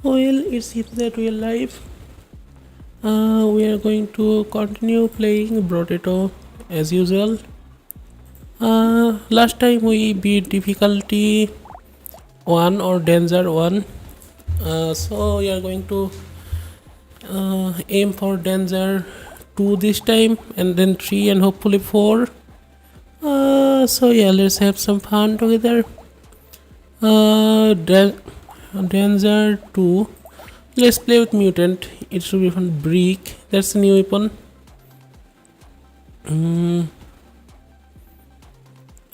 Well, it seems that real life. We are going to continue playing Brotato as usual. Last time we beat difficulty 1 or danger 1. So we are going to aim for danger 2 this time, and then 3 and hopefully 4. So yeah, let's have some fun together. Danger 2. Let's play with mutant. It should be fun. Brick. That's a new weapon.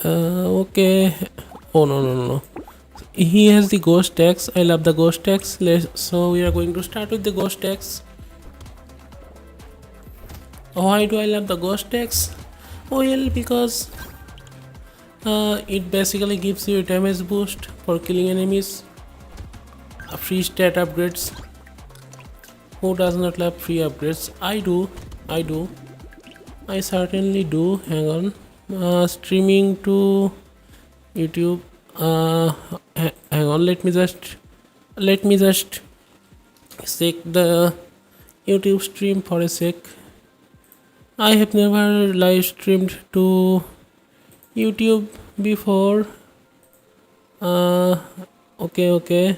Okay. Oh no. He has the ghost tags. I love the ghost tags. So we are going to start with the ghost tags. Why do I love the ghost tags? Well, because it basically gives you a damage boost for killing enemies. Free stat upgrades. Who does not love free upgrades? I do. I certainly do. Hang on. Streaming to YouTube. Hang on. Let me just check the YouTube stream for a sec. I have never live streamed to YouTube before. Okay.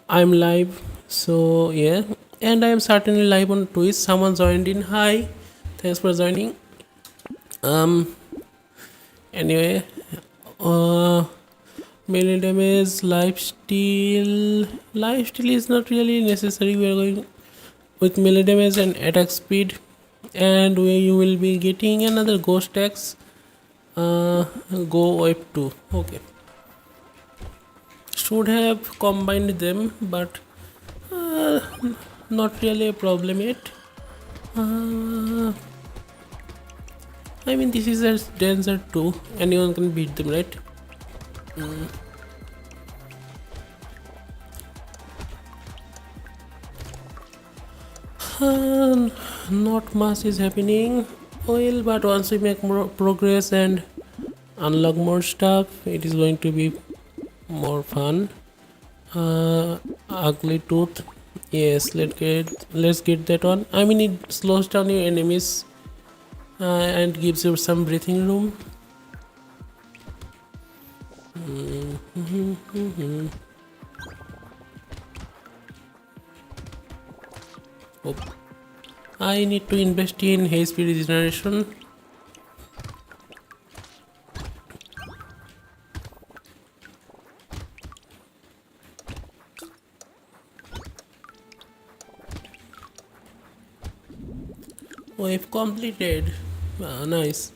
I'm live. So yeah, and I am certainly live on Twitch. Someone joined in. Hi, thanks for joining. Anyway, melee damage, lifesteal is not really necessary. We are going with melee damage and attack speed, and you will be getting another ghost tags. Go wave 2. Okay, should have combined them, but not really a problem yet. I mean, this is a danger 2. Anyone can beat them, right? Not much is happening. Well, but once we make more progress and unlock more stuff, it is going to be more fun. Ugly tooth. Yes, let's get that one. I mean, it slows down your enemies and gives you some breathing room. Oh. I need to invest in HP regeneration. Wave completed. Nice.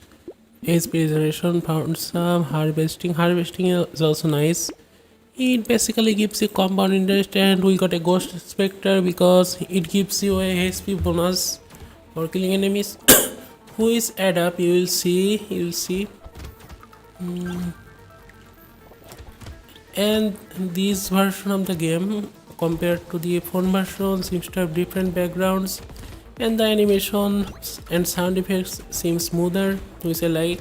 HP regeneration, found some harvesting. Harvesting is also nice. It basically gives you compound interest, and we got a ghost spectre because it gives you a HP bonus for killing enemies. Who is add up? You will see. And this version of the game compared to the phone version seems to have different backgrounds, and the animation and sound effects seem smoother, which I like.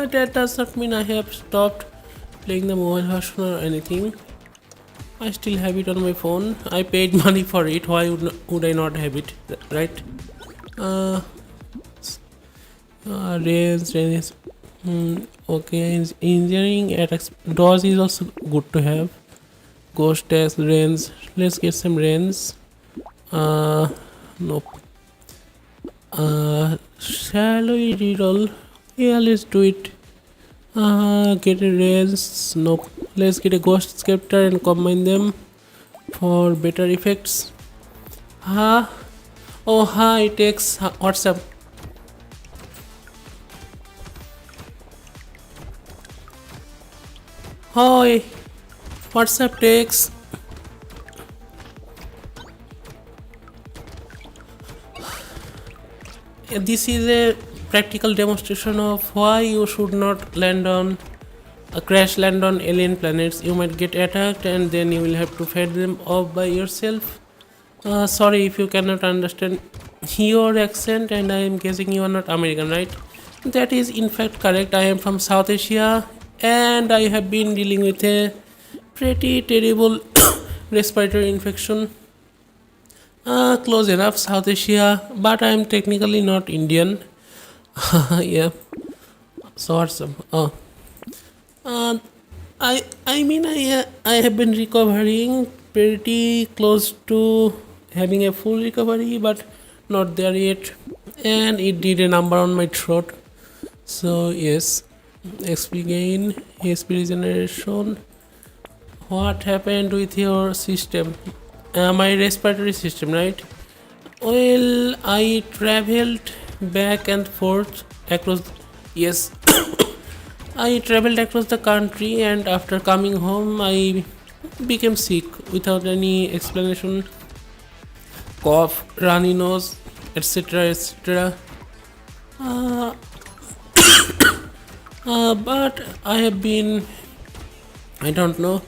That does not mean I have stopped playing the mobile version or anything. I still have it on my phone. I paid money for it. Why would I not have it, right? Range. Okay, engineering attacks. Dodge is also good to have. Ghost test range. Let's get some range. Nope. Shall we reroll? Yeah, let's do it. Get a range. Nope. Let's get a ghost scepter and combine them for better effects. It takes WhatsApp. Hi, WhatsApp takes. This is a practical demonstration of why you should not crash land on alien planets. You might get attacked and then you will have to fight them off by yourself. Sorry if you cannot understand your accent, and I am guessing you are not American, right? That is in fact correct. I am from South Asia, and I have been dealing with a Pretty terrible respiratory infection. Close enough, South Asia, but I am technically not Indian. Yeah, so awesome. Uh, I have been recovering pretty close to having a full recovery, but not there yet. And it did a number on my throat. So yes, XP gain, HP regeneration. What happened with your system? My respiratory system, right? Well, I traveled back and forth across. Yes, I traveled across the country, and after coming home, I became sick without any explanation. Cough, runny nose, etc. etc. Uh, but I have been, I don't know,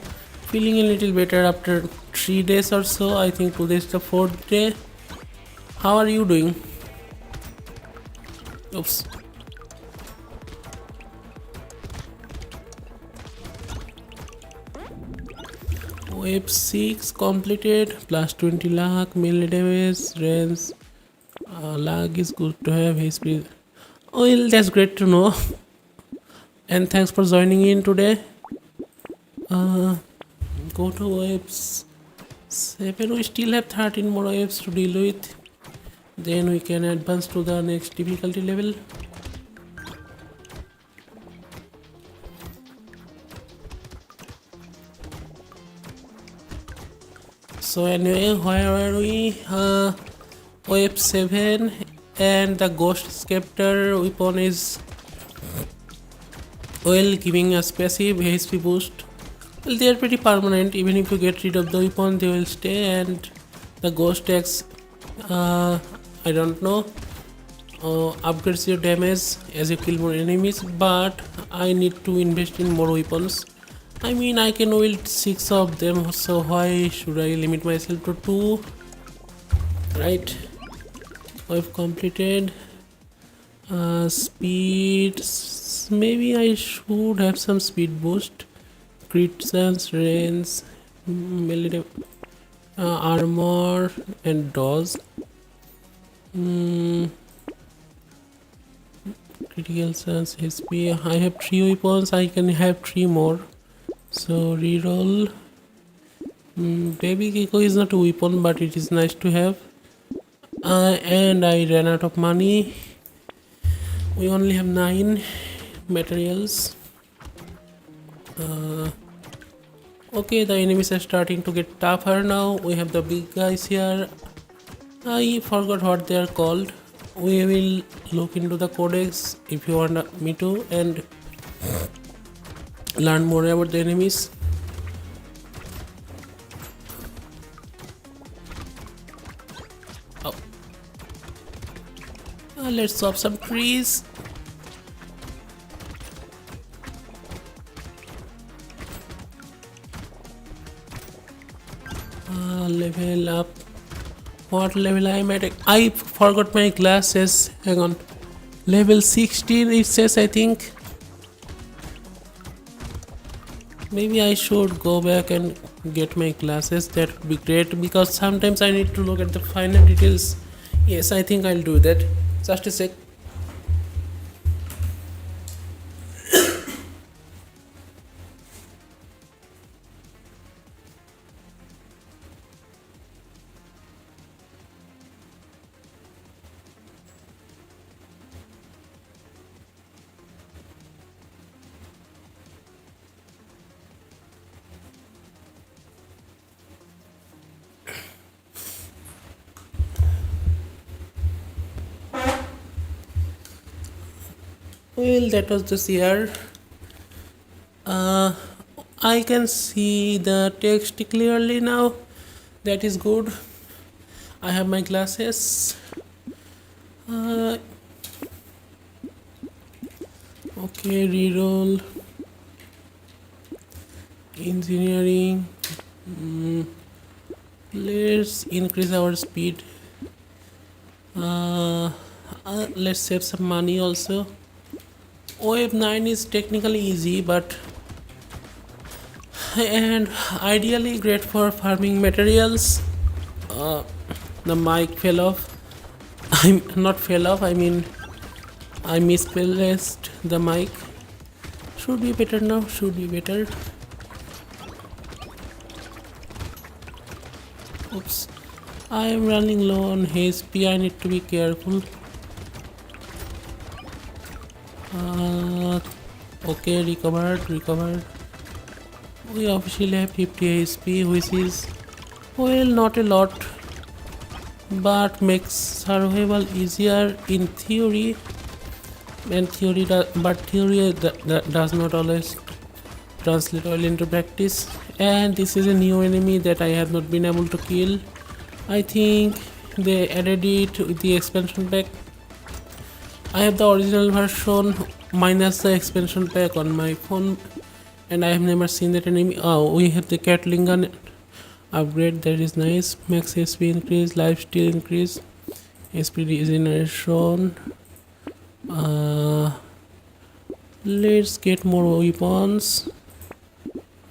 feeling a little better after 3 days or so. I think today is the fourth day. How are you doing? Oops. Wave 6 completed, plus 20 lakh, melee damage, range. Lag is good to have, HP. Well, that's great to know. And thanks for joining in today. Go to waves 7. We still have 13 more waves to deal with. Then we can advance to the next difficulty level. So anyway, where are we? Wave 7, and the ghost scepter weapon is well giving us passive HP boost. Well, they are pretty permanent. Even if you get rid of the weapon, they will stay. And the ghost axe, I don't know, upgrades your damage as you kill more enemies. But I need to invest in more weapons. I mean, I can wield 6 of them, so why should I limit myself to 2? Right? I've completed. Speed. Maybe I should have some speed boost. Crit chance, range, melee, armor, and dodge. Critical chance, HP. I have 3 weapons. I can have 3 more. So reroll. Baby Gecko is not a weapon, but it is nice to have. And I ran out of money. We only have 9 materials. Okay, the enemies are starting to get tougher now. We have the big guys here. I forgot what they are called. We will look into the codex if you want me to, and learn more about the enemies. Oh. Let's chop some trees. Level up. What level I am at? I forgot my glasses. Hang on. Level 16 it says, I think. Maybe I should go back and get my glasses. That would be great, because sometimes I need to look at the finer details. Yes, I think I'll do that. Just a sec. Well, that was just here. I can see the text clearly now. That is good. I have my glasses. Okay, reroll. Engineering. Let's increase our speed. Let's save some money also. OF9 is technically easy, but and ideally great for farming materials. uh, the mic fell off. I'm not fell off, I mean I misplaced the mic. Should be better now, should be better. Oops, I am running low on HP, I need to be careful. Okay, recovered. We officially have 50 HP, which is, well, not a lot, but makes survival easier in theory. And theory does not always translate well into practice. And this is a new enemy that I have not been able to kill. I think they added it with the expansion pack. I have the original version minus the expansion pack on my phone, and I have never seen that enemy. Oh, we have the Gatling gun upgrade, that is nice. Max HP increase, lifesteal increase, SP regeneration. Let's get more weapons.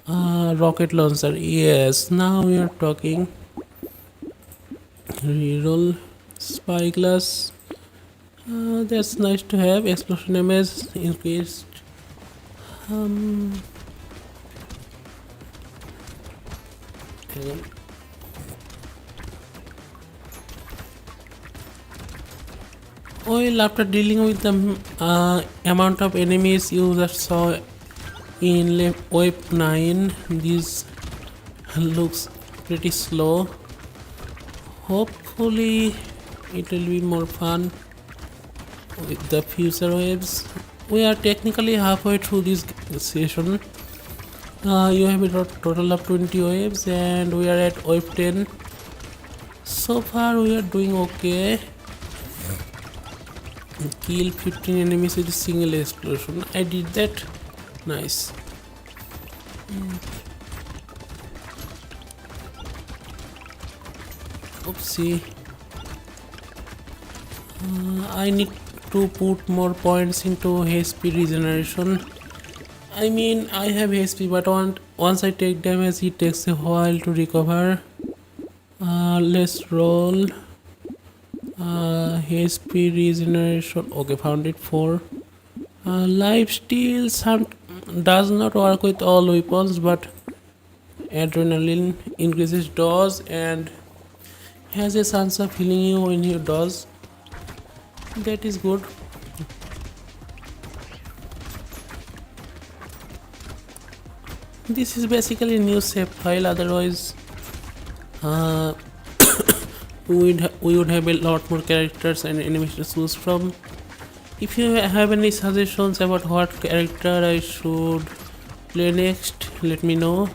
Rocket launcher, yes, now we are talking. Reroll spyglass. That's nice to have. Explosion damage increased. Hang on. Well, after dealing with the amount of enemies you just saw in wave 9, this looks pretty slow. Hopefully it will be more fun with the future waves. We are technically halfway through this session. You have a total of 20 waves and we are at wave 10. So far we are doing okay. Kill 15 enemies with a single explosion. I did that. Nice. Oopsie. I need to put more points into HP regeneration. I mean, I have HP, but once I take damage, it takes a while to recover. Let's roll. HP regeneration. Okay, found it. 4. Lifesteal does not work with all weapons, but adrenaline increases dose and has a chance of healing you when you dose. That is good. This is basically a new save file, otherwise we would have a lot more characters and enemies to choose from. If you have any suggestions about what character I should play next, let me know.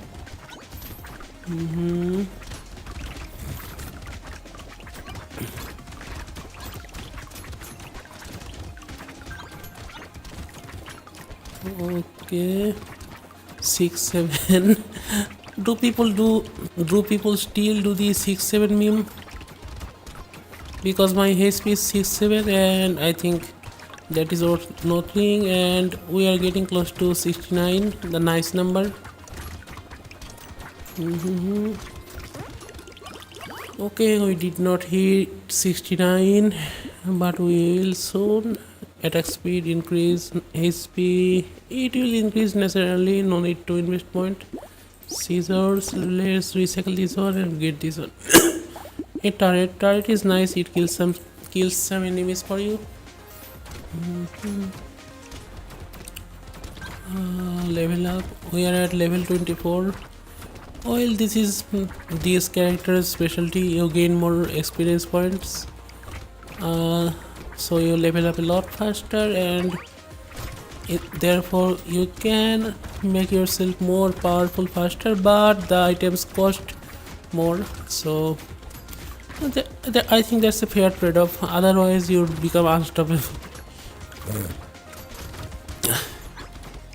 Okay, 6-7. do people still do the 6-7 meme? Because my HP is 6-7 and I think that is nothing, and we are getting close to 69, the nice number. Okay, we did not hit 69, but we will soon. Attack speed increase, HP it will increase naturally, no need to invest point. Scissors, let's recycle this one and get this one. A turret is nice, it kills some enemies for you. Level up, we are at level 24. Well, this is these characters specialty, you gain more experience points, so you level up a lot faster, and therefore you can make yourself more powerful faster, but the items cost more. So I think that's a fair trade-off, otherwise you would become unstoppable.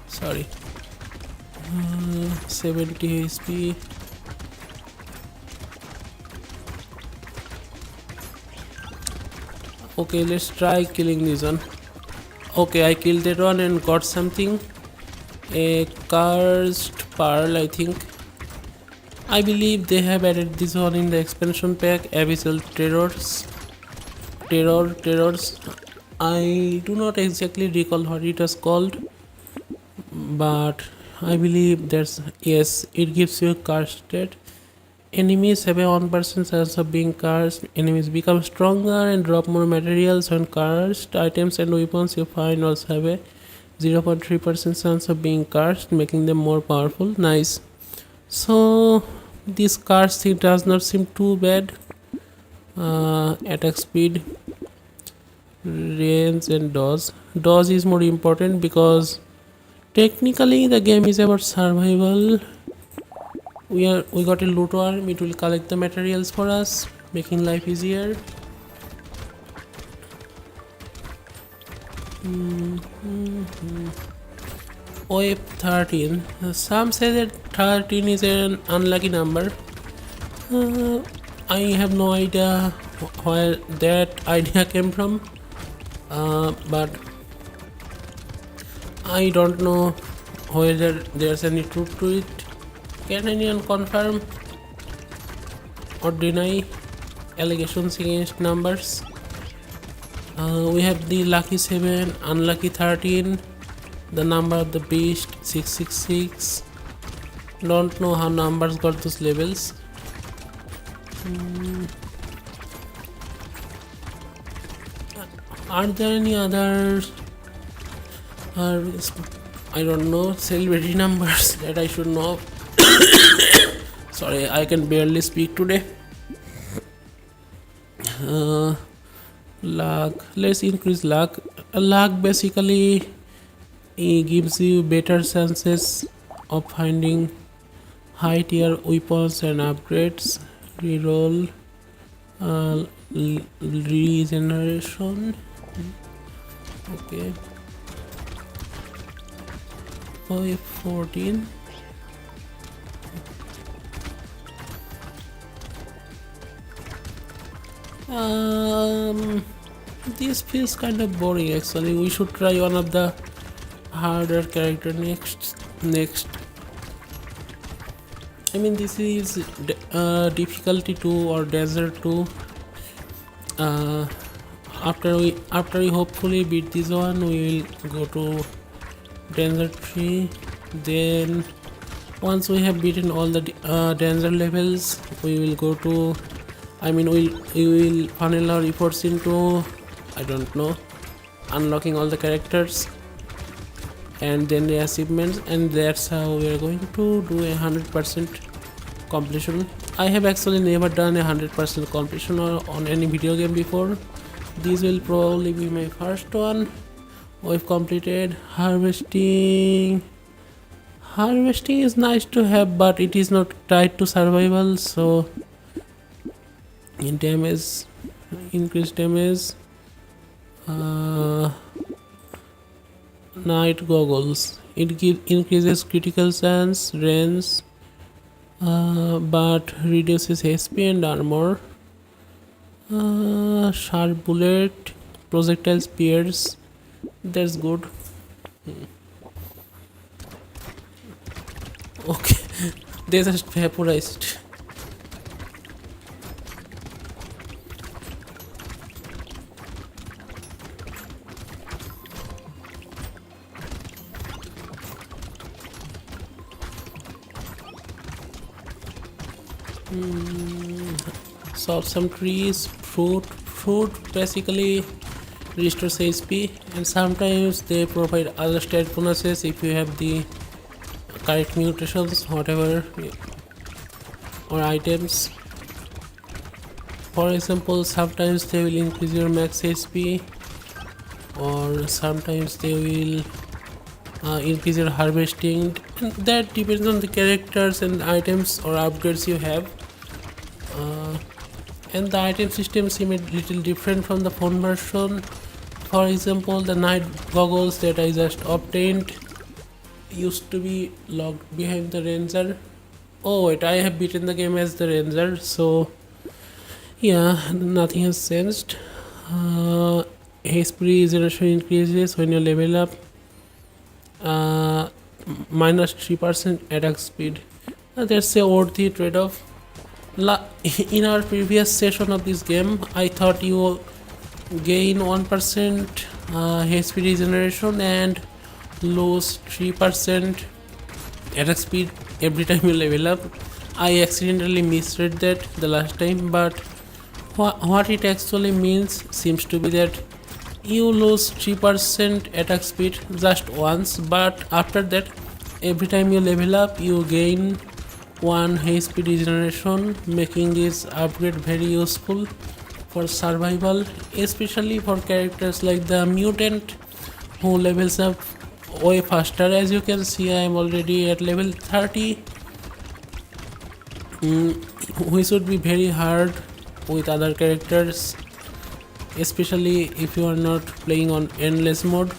Sorry. 70 HP. Okay, let's try killing this one. Okay, I killed that one and got something. A cursed pearl, I think. I believe they have added this one in the expansion pack, Abyssal Terrors. I do not exactly recall what it was called, but I believe that's yes, it gives you a cursed state. Enemies have a 1% chance of being cursed. Enemies become stronger and drop more materials when cursed. Items and weapons you find also have a 0.3% chance of being cursed, making them more powerful. Nice. So this cursed thing does not seem too bad. Attack speed, range, and dodge. Dodge is more important because technically the game is about survival. We got a loot worm. It will collect the materials for us, making life easier. OF 13. Some say that 13 is an unlucky number. I have no idea where that idea came from, but I don't know whether there's any truth to it. Can anyone confirm or deny allegations against numbers? We have the lucky 7, unlucky 13, the number of the beast 666. Don't know how numbers got those levels. Are there any other I don't know celebrity numbers that I should know? Sorry, I can barely speak today. Luck. Let's increase luck. Luck basically gives you better chances of finding high tier weapons and upgrades. Reroll. Regeneration. Okay. 14. This feels kind of boring actually. We should try one of the harder character next. I mean, this is difficulty 2 or danger 2. After we hopefully beat this one, we will go to danger 3. Then once we have beaten all the danger levels, we will go to we will funnel our efforts into, I don't know, unlocking all the characters and then the achievements, and that's how we are going to do a 100% completion. I have actually never done a 100% completion on any video game before. This will probably be my first one. We've completed harvesting. Harvesting is nice to have, but it is not tied to survival, so in damage, increased damage. Night goggles. It increases critical chance, range, but reduces HP and armor. Sharp bullet, projectile spears. That's good. Okay, they just vaporized. Saw some trees. Fruit basically restores HP, and sometimes they provide other stat bonuses if you have the correct mutations, whatever, or items. For example, sometimes they will increase your max HP, or sometimes they will increase your harvesting, and that depends on the characters and items or upgrades you have. And the item system seem a little different from the phone version. For example, the night goggles that I just obtained used to be locked behind the ranger. Oh wait, I have beaten the game as the ranger, so yeah, nothing has changed. HP regeneration increases when you level up. minus 3% attack speed. That's a worthy trade-off. In our previous session of this game, I thought you gain 1% HP regeneration and lose 3% attack speed every time you level up. I accidentally misread that the last time, but what it actually means seems to be that you lose 3% attack speed just once, but after that, every time you level up, you gain 1 HP regeneration, making this upgrade very useful for survival, especially for characters like the mutant who levels up way faster. As you can see, I am already at level 30, which would be very hard with other characters, especially if you are not playing on endless mode.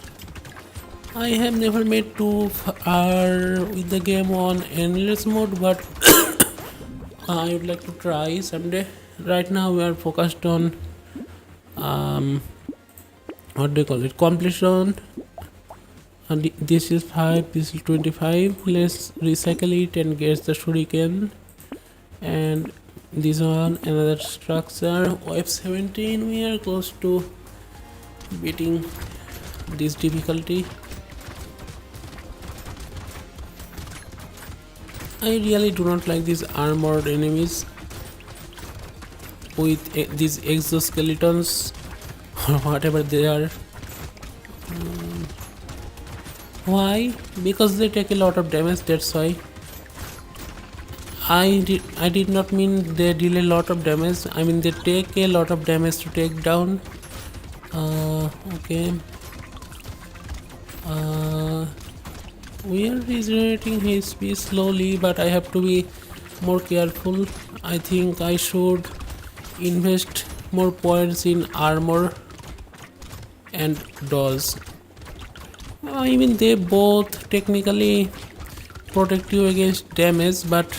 I have never made too far with the game on endless mode, but I would like to try someday. Right now we are focused on what do you call it, completion. And this is 5, this is 25. Let's recycle it and get the shuriken. And this one, another structure. Wave 17, we are close to beating this difficulty. I really do not like these armored enemies with these exoskeletons or whatever they are. Why? Because they take a lot of damage, that's why. I did not mean they deal a lot of damage, I mean they take a lot of damage to take down. Okay. We are regenerating HP slowly, but I have to be more careful. I think I should invest more points in armor and dodge. I mean they both technically protect you against damage, but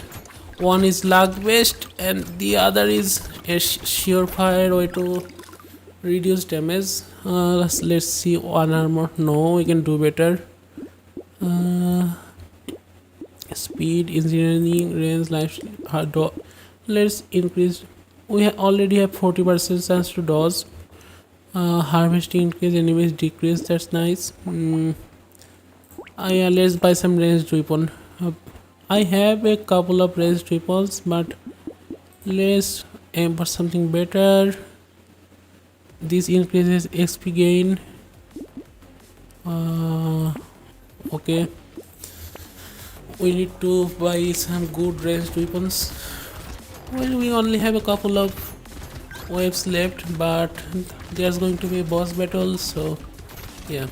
one is luck based and the other is a surefire way to reduce damage. Let's see, one armor. No, we can do better. Speed, engineering, range, life. Let's increase. We already have 40% chance to dodge. Harvesting increase, enemies decrease. That's nice. Let's buy some ranged weapon. I have a couple of ranged weapons, but let's aim for something better. This increases XP gain. Okay, we need to buy some good ranged weapons. Well, we only have a couple of waves left, but there's going to be a boss battle, so yeah.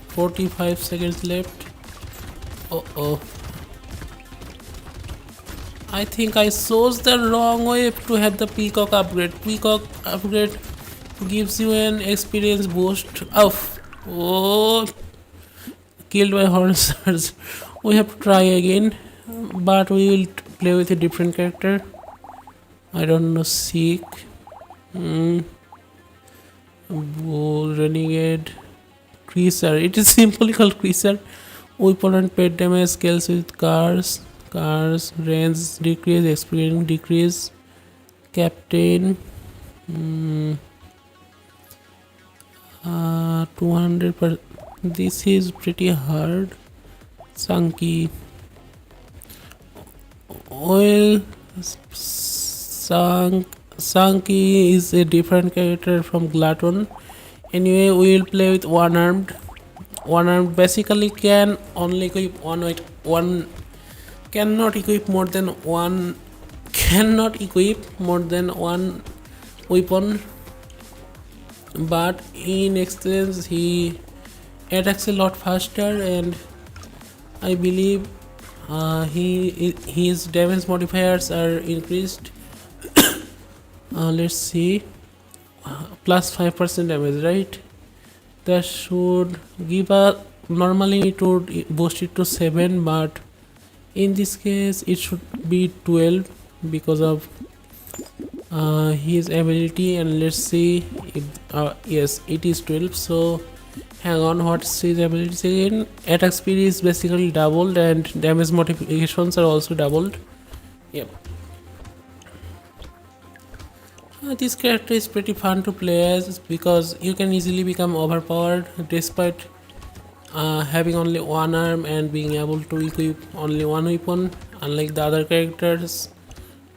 45 seconds left. Oh, I think I chose the wrong way to have the peacock upgrade. Peacock upgrade gives you an experience boost. Oh, killed by hornets. We have to try again, but we will play with a different character. I don't know, Seek, Bull, Renegade, Creaser. It is simply called Creaser. Weapon and pet damage scales with cars, range decrease, experience decrease. Captain, 200%. This is pretty hard. Chunky. Well, Chunky is a different character from Glutton. Anyway, we will play with one armed. One armed basically can only equip one. Cannot equip more than one. Cannot equip more than one weapon. But in exchange, he attacks a lot faster, and I believe his damage modifiers are increased. Let's see, plus 5% damage, right? That should give a, normally it would boost it to 7, but in this case it should be 12 because of his ability. And let's see if yes, it is 12, so Hang on, what's his abilities again? Attack speed is basically doubled and damage modifications are also doubled. Yep. This character is pretty fun to play as because you can easily become overpowered despite having only one arm and being able to equip only one weapon, unlike the other characters.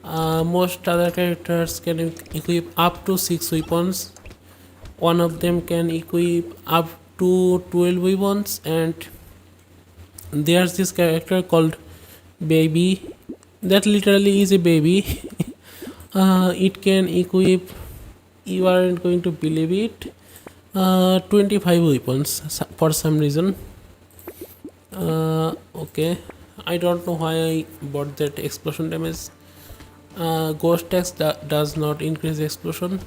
Most other characters can equip up to 6 weapons. One of them can equip up to 12 weapons, and there's this character called Baby that literally is a baby. It can equip, you aren't going to believe it, 25 weapons for some reason. Okay, I don't know why I bought that explosion damage. Ghost X does not increase explosion.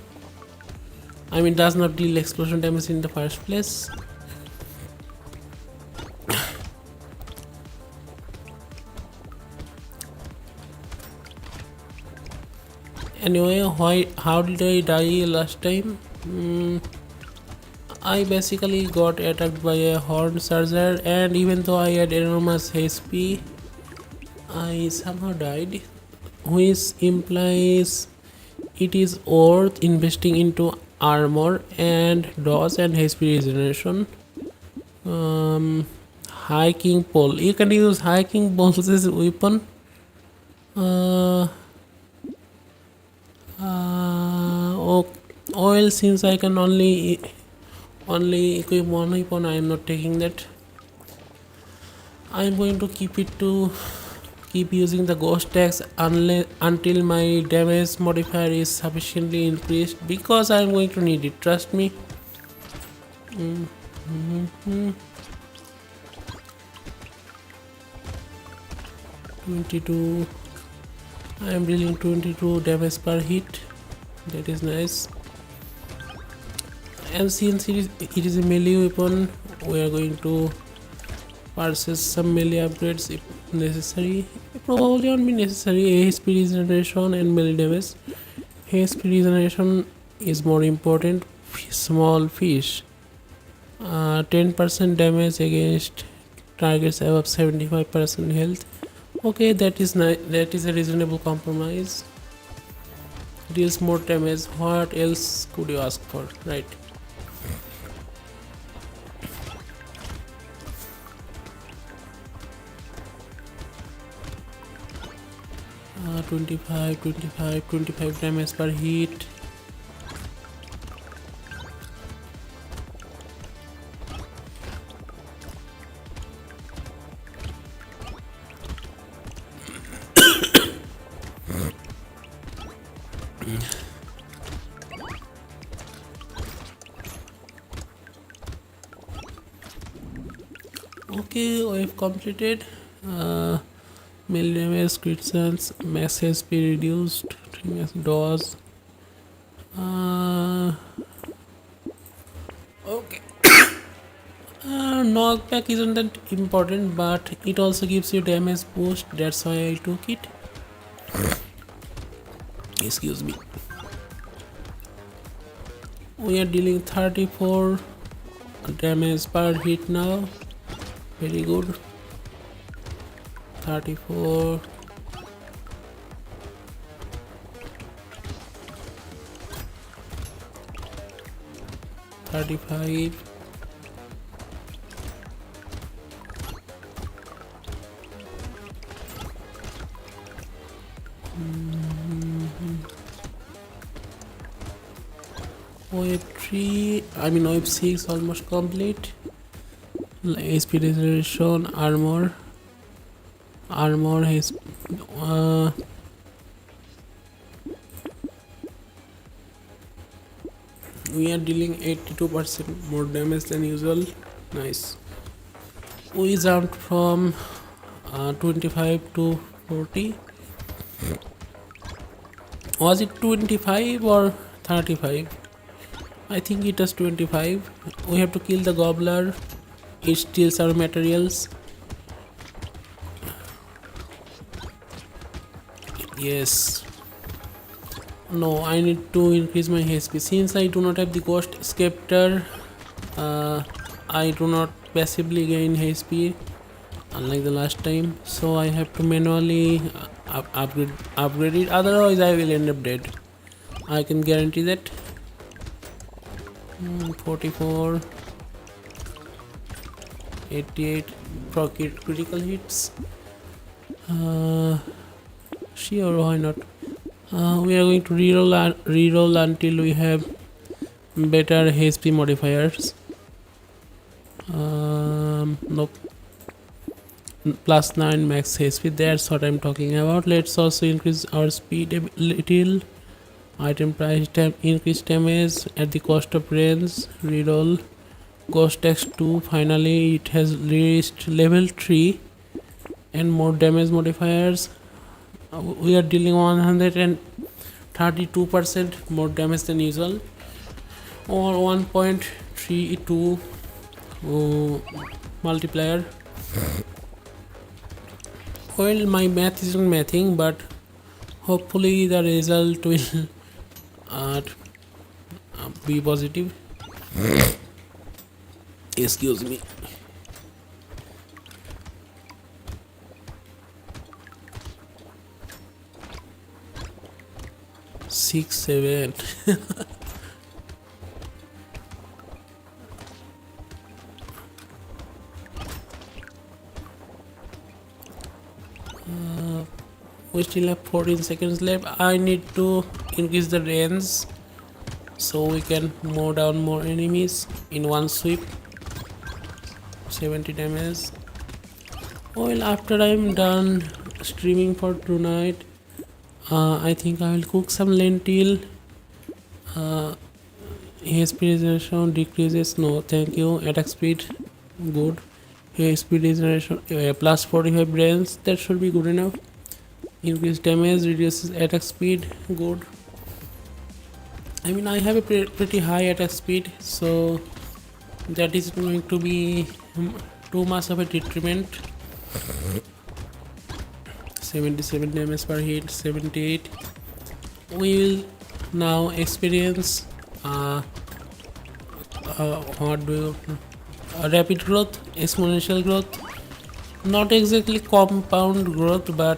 I mean, does not deal explosion damage in the first place. Anyway, how did I die last time? I basically got attacked by a horn charger, and even though I had enormous HP, I somehow died, which implies it is worth investing into armor and dodge and HP regeneration. Hiking pole. You can use hiking poles as a weapon. Oil, since I can only equip one weapon, I am not taking that. I am going to keep using the ghost tags until my damage modifier is sufficiently increased, because I am going to need it, trust me. 22. I am dealing 22 damage per hit. That is nice. And since it is a melee weapon, we are going to purchase some melee upgrades if necessary. Probably won't be necessary. HP regeneration and melee damage. HP regeneration is more important. Small fish. 10% damage against targets above 75% health. Okay, that is that is a reasonable compromise. Deals more damage. What else could you ask for, right? 25 damage per hit. Okay, we have completed. Melee damage, crit chance, max HP reduced, 3 max dodge. Okay. Knockback isn't that important, but it also gives you damage boost. That's why I took it. Excuse me. We are dealing 34 damage per hit now. Very good. 34. $35. Wave 3, I mean wave 6 almost complete. HP regeneration, armor has we are dealing 82% more damage than usual. Nice. We jumped from 25 to 40. Was it 25 or 35? I think it was 25. We have to kill the gobbler. It steals our materials. Yes. No, I need to increase my HP. Since I do not have the ghost scepter, I do not passively gain HP unlike the last time, so I have to manually upgrade it, otherwise I will end up dead. I can guarantee that. 44, 88 for critical hits. Sure, why not? We are going to reroll until we have better HP modifiers. Nope. Plus 9 max HP, that's what I'm talking about. Let's also increase our speed a little. Item price increase damage at the cost of range. Reroll. Ghost X2, finally it has reached level 3 and more damage modifiers. We are dealing 132% more damage than usual, or 1.32 multiplier. Well, my math isn't mathing, but hopefully the result will be positive. Excuse me. 6, 7. We still have 14 seconds left. I need to increase the range so we can mow down more enemies in one sweep. 70 damage. Well, after I'm done streaming for tonight, I think I will cook some lentil. HP regeneration decreases. No, thank you. Attack speed, good. HP regeneration plus 45 brains. That should be good enough. Increased damage, reduces attack speed, good. I mean, I have a pretty high attack speed, so that is going to be too much of a detriment. 77 damage per hit, 78. We will now experience rapid growth, exponential growth, not exactly compound growth, but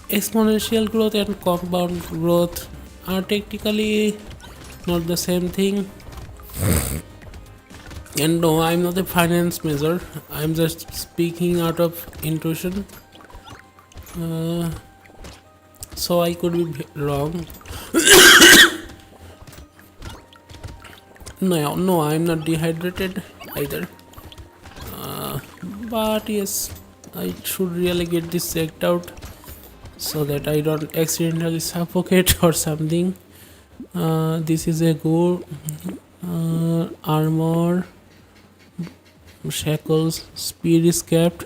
exponential growth and compound growth are technically not the same thing. And no, I'm not a finance major, I'm just speaking out of intuition, so I could be wrong. No, I'm not dehydrated either, but yes, I should really get this checked out so that I don't accidentally suffocate or something. This is a good armor, shackles, speed is kept,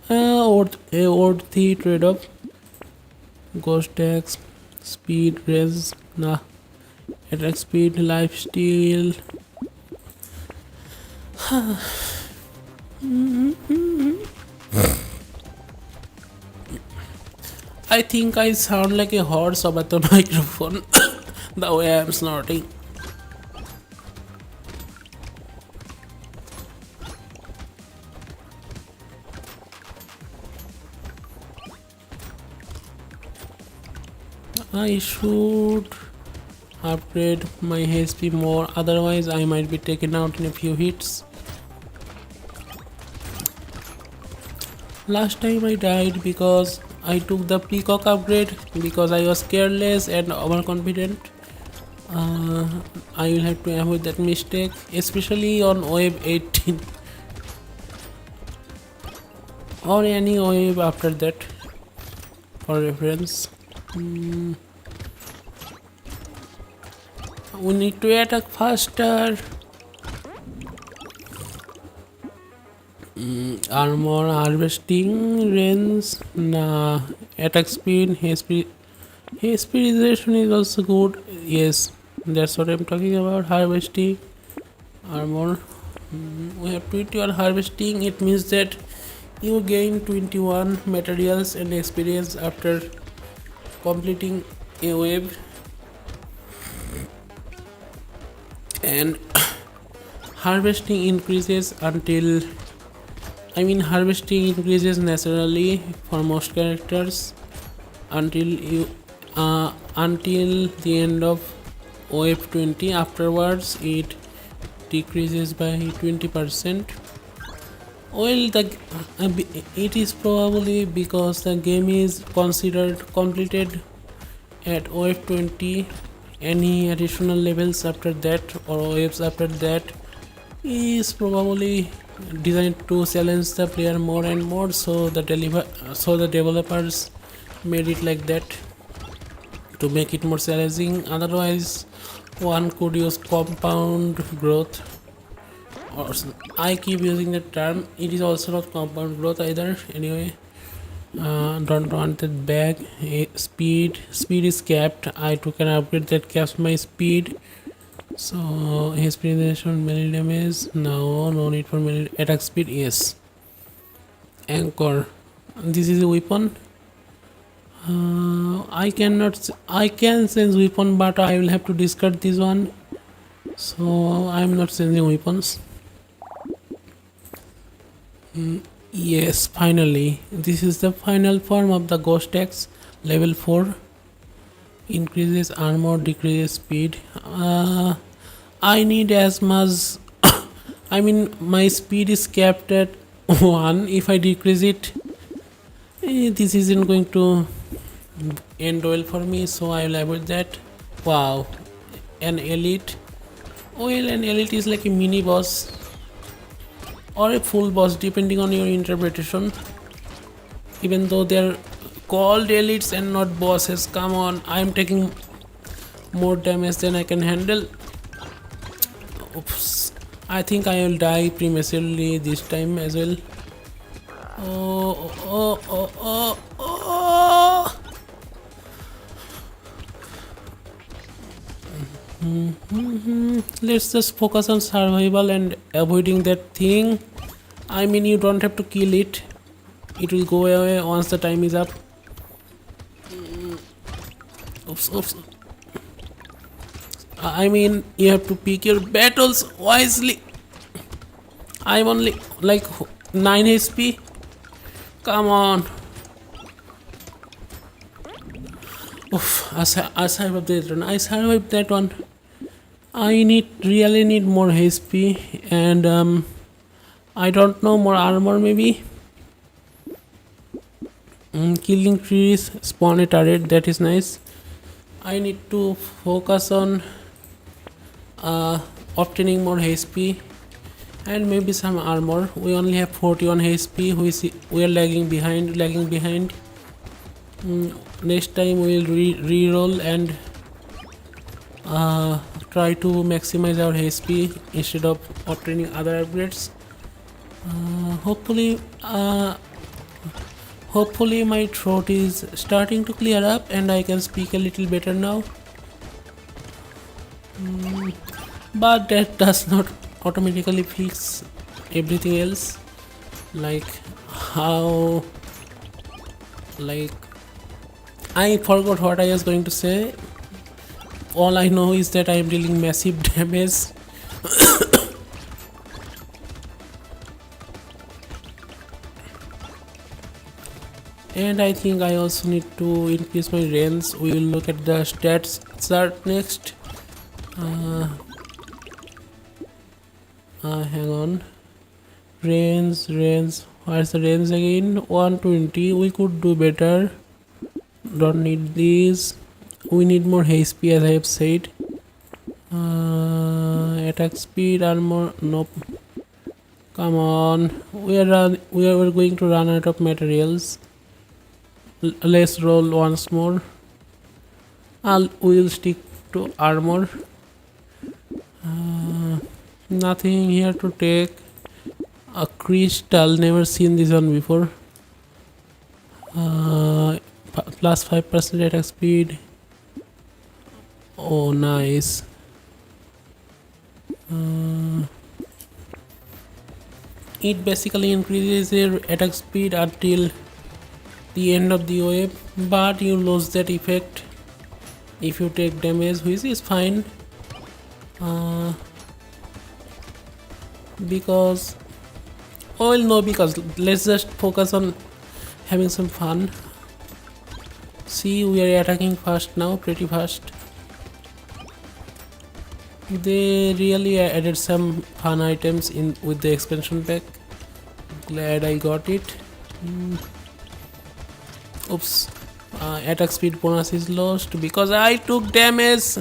worthy trade-off. Ghost tax, speed, res, nah, attack speed, lifesteal. I think I sound like a horse over the microphone the way I'm snorting. I should upgrade my HP more, otherwise I might be taken out in a few hits. Last time I died because I took the peacock upgrade because I was careless and overconfident. I will have to avoid that mistake, especially on wave 18 or any wave after that for reference. We need to attack faster. Armor, harvesting, range, nah. Attack speed, HP regeneration is also good. Yes, that's what I'm talking about. Harvesting, armor. We have 21 harvesting. It means that you gain 21 materials and experience after completing a wave. And Harvesting increases until harvesting increases naturally for most characters until the end of wave 20. Afterwards it decreases by 20%. Well, it is probably because the game is considered completed at wave 20. Any additional levels after that or waves after that is probably designed to challenge the player more and more, so the developers made it like that to make it more challenging. Otherwise one could use compound growth, or I keep using the term, it is also not compound growth either. Anyway, don't want that bag. Speed is capped. I took an upgrade that caps my speed, so his presentation melee damage. No need for melee attack speed. Yes. Anchor, this is a weapon. I can change weapon, but I will have to discard this one, so I am not changing weapons. Yes, finally, this is the final form of the Ghost Axe. Level 4 increases armor, decreases speed. I need as much my speed is capped at 1. If I decrease it, this isn't going to end well for me, so I will avoid that. Wow, an elite. Well, an elite is like a mini boss or a full boss depending on your interpretation, even though they're called elites and not bosses. Come on, I'm taking more damage than I can handle. Oops, I think I will die prematurely this time as well. Oh. Let's just focus on survival and avoiding that thing. You don't have to kill it. It will go away once the time is up. Oops. You have to pick your battles wisely. I'm only like 9 HP. Come on. Oof, I survived that one. I survived that one. I really need more HP and I don't know, more armor maybe. Killing trees, spawn a turret, that is nice. I need to focus on obtaining more HP and maybe some armor. We only have 41 HP. We are lagging behind. Next time we will re-roll and try to maximize our HP instead of obtaining other upgrades. Hopefully my throat is starting to clear up and I can speak a little better now. But that does not automatically fix everything else, I forgot what I was going to say. All I know is that I am dealing massive damage. And I think I also need to increase my range. We will look at the stats chart next. Hang on. Range. Where's the range again? 120. We could do better. Don't need these. We need more HP, as I have said. Attack speed, armor. Nope. Come on. We are going to run out of materials. Let's roll once more. We will stick to armor. Nothing here to take. A crystal, never seen this one before. Plus 5% attack speed. Oh, nice. It basically increases your attack speed until the end of the wave, but you lose that effect if you take damage, which is fine. because oil no, because let's just focus on having some fun. See, we are attacking fast now, pretty fast. They really added some fun items in with the expansion pack. Glad I got it. Oops. Attack speed bonus is lost because I took damage.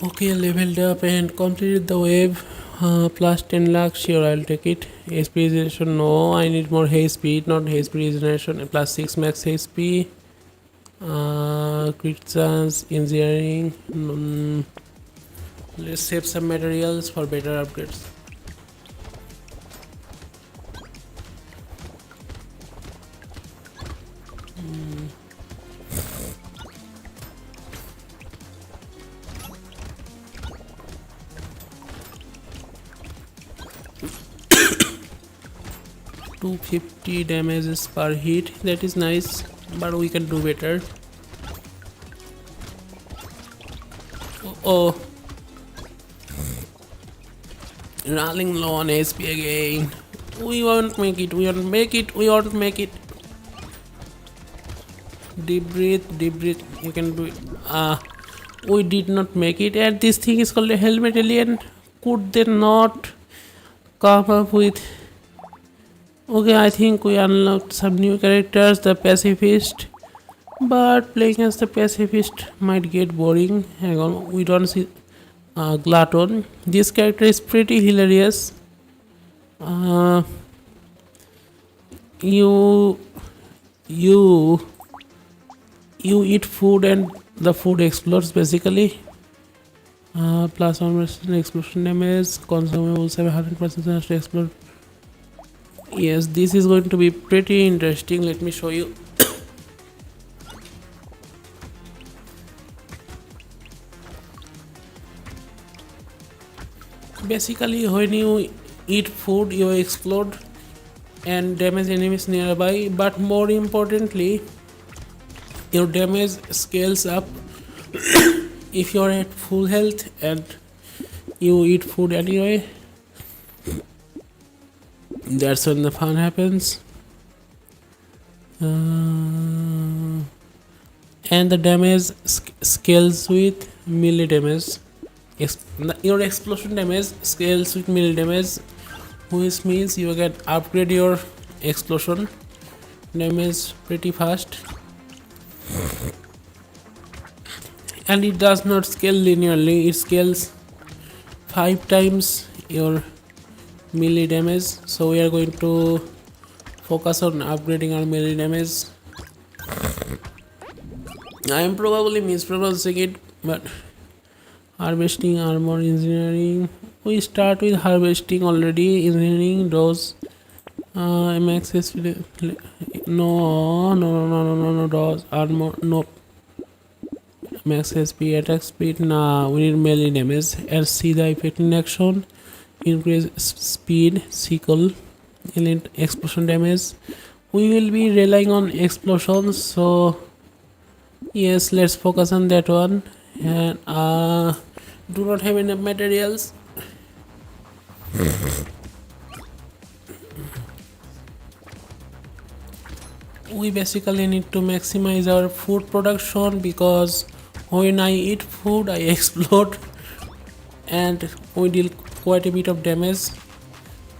Okay, leveled up and completed the wave. Plus 10 lakh, sure, I'll take it. HP regeneration, no, I need more haste speed, not haste speed regeneration. Plus 6 max HP. Crit chance, engineering. Let's save some materials for better upgrades. $250 damages per hit, that is nice, but we can do better. Oh, running low on HP again. We won't make it, we won't make it, we won't make it. Deep breathe, you can do it. We did not make it, and this thing is called a helmet alien. Could they not come up with... Okay, I think we unlocked some new characters, the pacifist, but playing as the pacifist might get boring. Hang on, we don't see Glutton. This character is pretty hilarious. You eat food and the food explodes basically. Plus 1% explosion damage, consumables have 100% chance to explode. Yes, this is going to be pretty interesting. Let me show you. Basically, when you eat food, you explode and damage enemies nearby, but more importantly, your damage scales up if you're at full health and you eat food anyway. That's when the fun happens. And the damage scales with melee damage. Your explosion damage scales with melee damage, which means you can upgrade your explosion damage pretty fast. And it does not scale linearly, it scales 5 times your melee damage, so we are going to focus on upgrading our melee damage. I am probably mispronouncing it, but harvesting armor, engineering, we start with harvesting already. Engineering does max speed, no does armor, no max SP, attack speed. Now we need melee damage and see the effect in action. Increase speed, sickle, elite explosion damage. We will be relying on explosions, so yes, let's focus on that one. And do not have enough materials. We basically need to maximize our food production, because when I eat food I explode and we deal quite a bit of damage.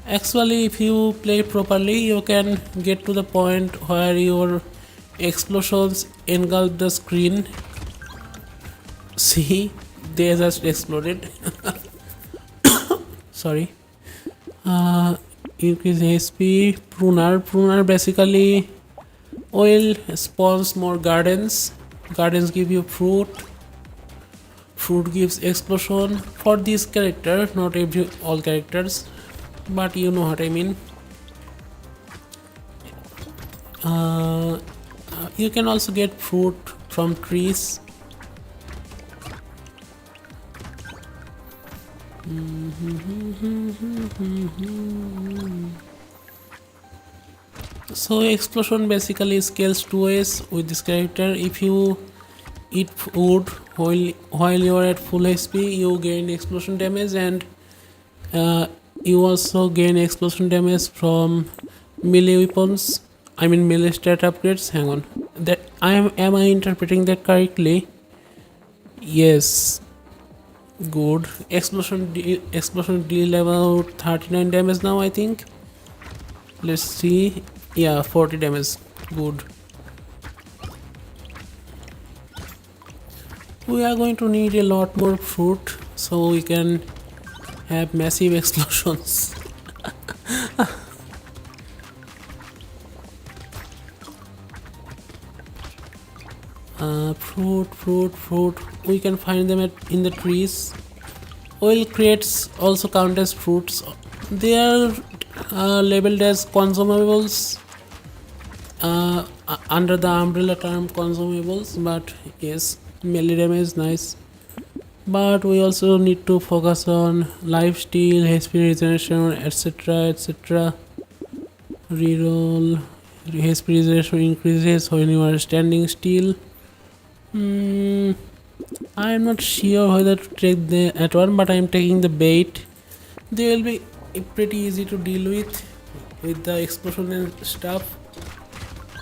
Actually, if you play properly, you can get to the point where your explosions engulf the screen. See, they just exploded. Sorry. Increase HP. Pruner basically oil spawns more gardens. Gardens give you fruit. Fruit gives explosion for this character, not all characters, but you know what I mean. You can also get fruit from trees. So explosion basically scales two ways with this character. If you eat food while you are at full HP, you gain explosion damage, and uh, you also gain explosion damage from melee weapons. I mean melee stat upgrades. Hang on, that am I interpreting that correctly? Yes, good. Explosion deal about 39 damage now, I think. Let's see. Yeah, 40 damage. Good. We are going to need a lot more fruit so we can have massive explosions. Fruit. We can find them in the trees. Oil crates also count as fruits. They are labeled as consumables under the umbrella term consumables, but yes, melee damage nice. But we also need to focus on lifesteal, HP regeneration, etc. Reroll. HP regeneration increases when you are standing still. I am not sure whether to take that one, but I am taking the bait. They will be pretty easy to deal with the explosion and stuff.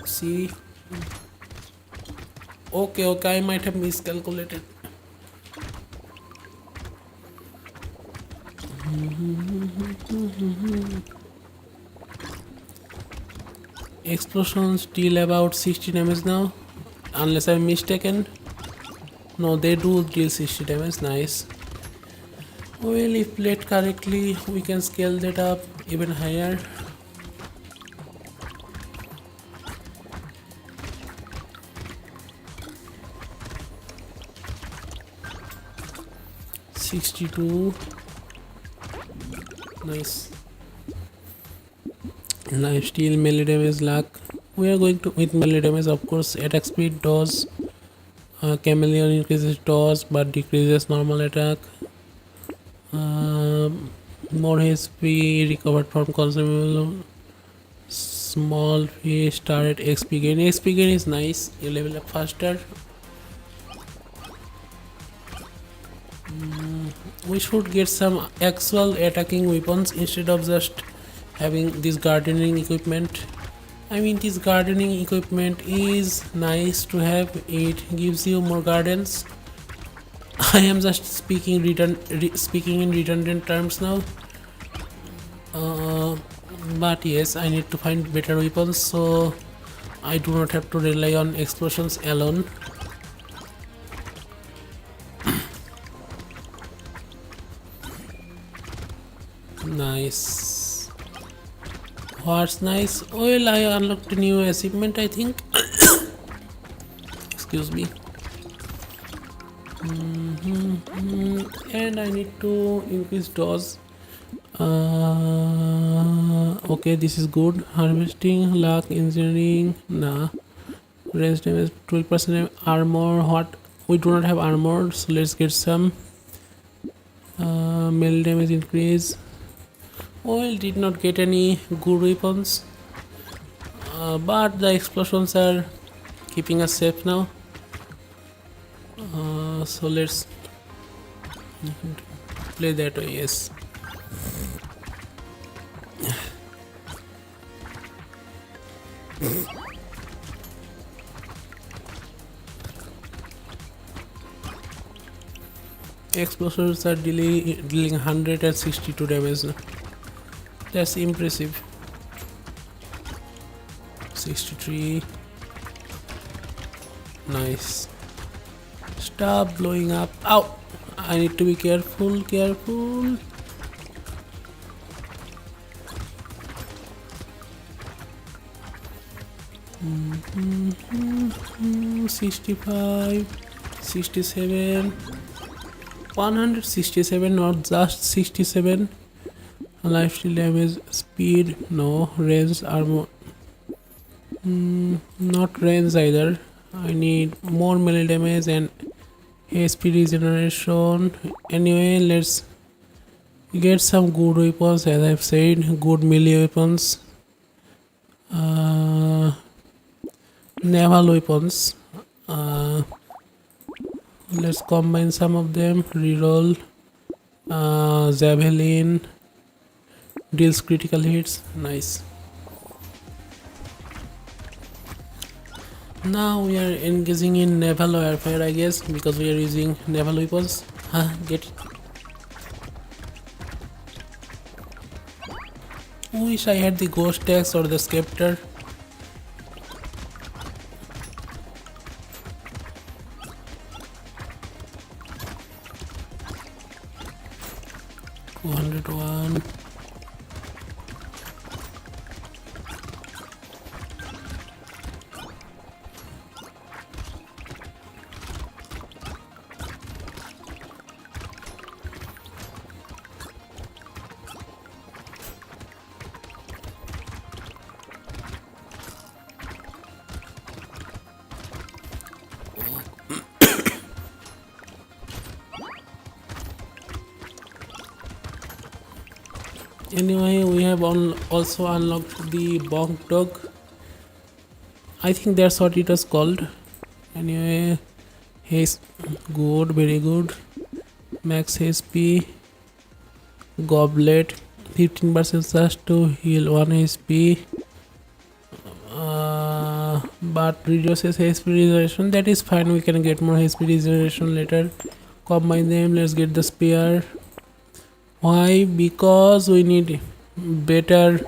See, okay, I might have miscalculated. Explosions deal about 60 damage now, unless I'm mistaken. No, they do deal 60 damage. Nice. Well, if played correctly, we can scale that up even higher. $62. Nice. Lifesteal, melee damage, luck. We are going to with melee damage, of course. Attack speed, dodge. Chameleon increases dodge but decreases normal attack. More HP recovered from consumable. Small fish turret XP gain. XP gain is nice. You level up faster. We should get some actual attacking weapons instead of just having this gardening equipment. I mean, this gardening equipment is nice to have. It gives you more gardens. I am just speaking in redundant terms now. But yes, I need to find better weapons so I do not have to rely on explosions alone. Nice. What's nice? Well, I unlocked a new achievement, I think. Excuse me. And I need to increase dodge. Okay, this is good. Harvesting, luck, engineering. Nah. Range damage 12% armor. What? We do not have armor, so let's get some. Melee damage increase. Well, did not get any good weapons, but the explosions are keeping us safe now. So let's play that way. Yes. Explosions are dealing 162 damage. That's impressive. 63. Nice. Stop blowing up. Ow! I need to be careful. 65, 67, 167, not just 67. Lifesteal damage, speed, no. Range, armor, not range either. I need more melee damage and HP regeneration. Anyway, let's Get some good weapons, as I've said, good melee weapons, uh, naval weapons. Uh, let's combine some of them. Reroll, javelin, deals critical hits. Nice. Now we are engaging in naval warfare, I guess, because we are using naval weapons. Get it? Wish I had the ghost axe or the scepter. $201. Anyway, we have also unlocked the bonk dog. I think that's what it was called. Anyway, he's good, very good. Max HP, goblet, 15% chance to heal 1 HP, but reduces HP regeneration. That is fine, we can get more HP regeneration later. Combine them, let's get the spear. Why? Because we need better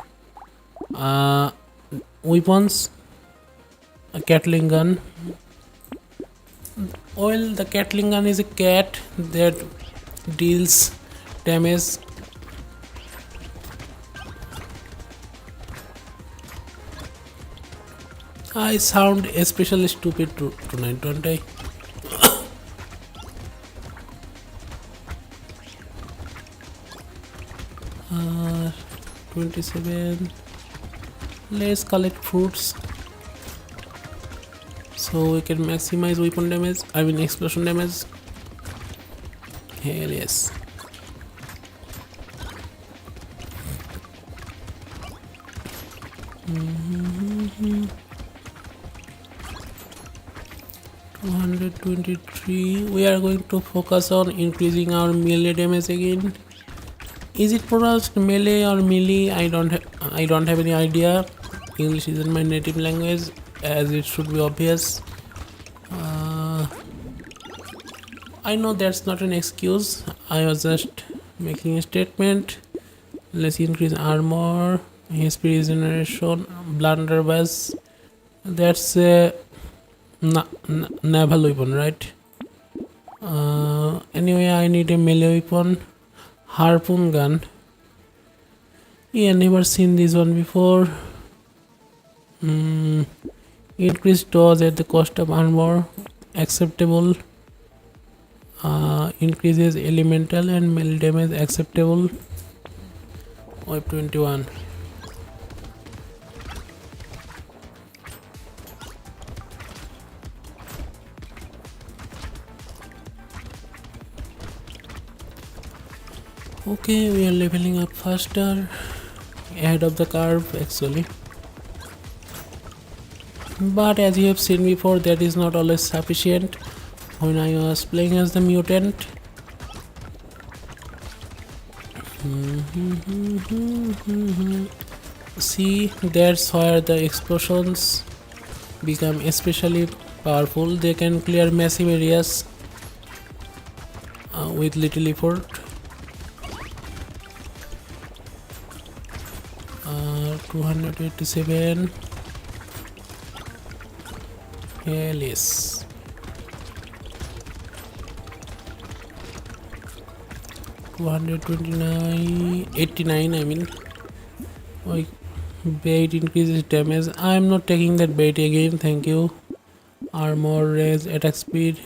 weapons. A Gatling gun. Well, the Gatling gun is a cat that deals damage. I sound especially stupid tonight, don't I? 27. Let's collect fruits so we can maximize weapon damage, I mean explosion damage. Hell yes. Mm-hmm. 223. We are going to focus on increasing our melee damage again. Is it pronounced melee or melee? I don't have any idea. English isn't my native language, as it should be obvious. I know that's not an excuse. I was just making a statement. Let's increase armor, HP regeneration, blunderbuss. That's a naval weapon, right? Anyway, I need a melee weapon. Harpoon gun. Yeah, never seen this one before. Increased dodge at the cost of armor, acceptable. Increases elemental and melee damage, acceptable. Web 21. Okay, we are leveling up faster, ahead of the curve actually. But as you have seen before, that is not always sufficient. When I was playing as the mutant, see, that's where the explosions become especially powerful. They can clear massive areas with little effort. 287. Hell yes. 229, 89, I mean. Oh, bait increases damage. I am not taking that bait again, thank you. Armor, raise, attack speed,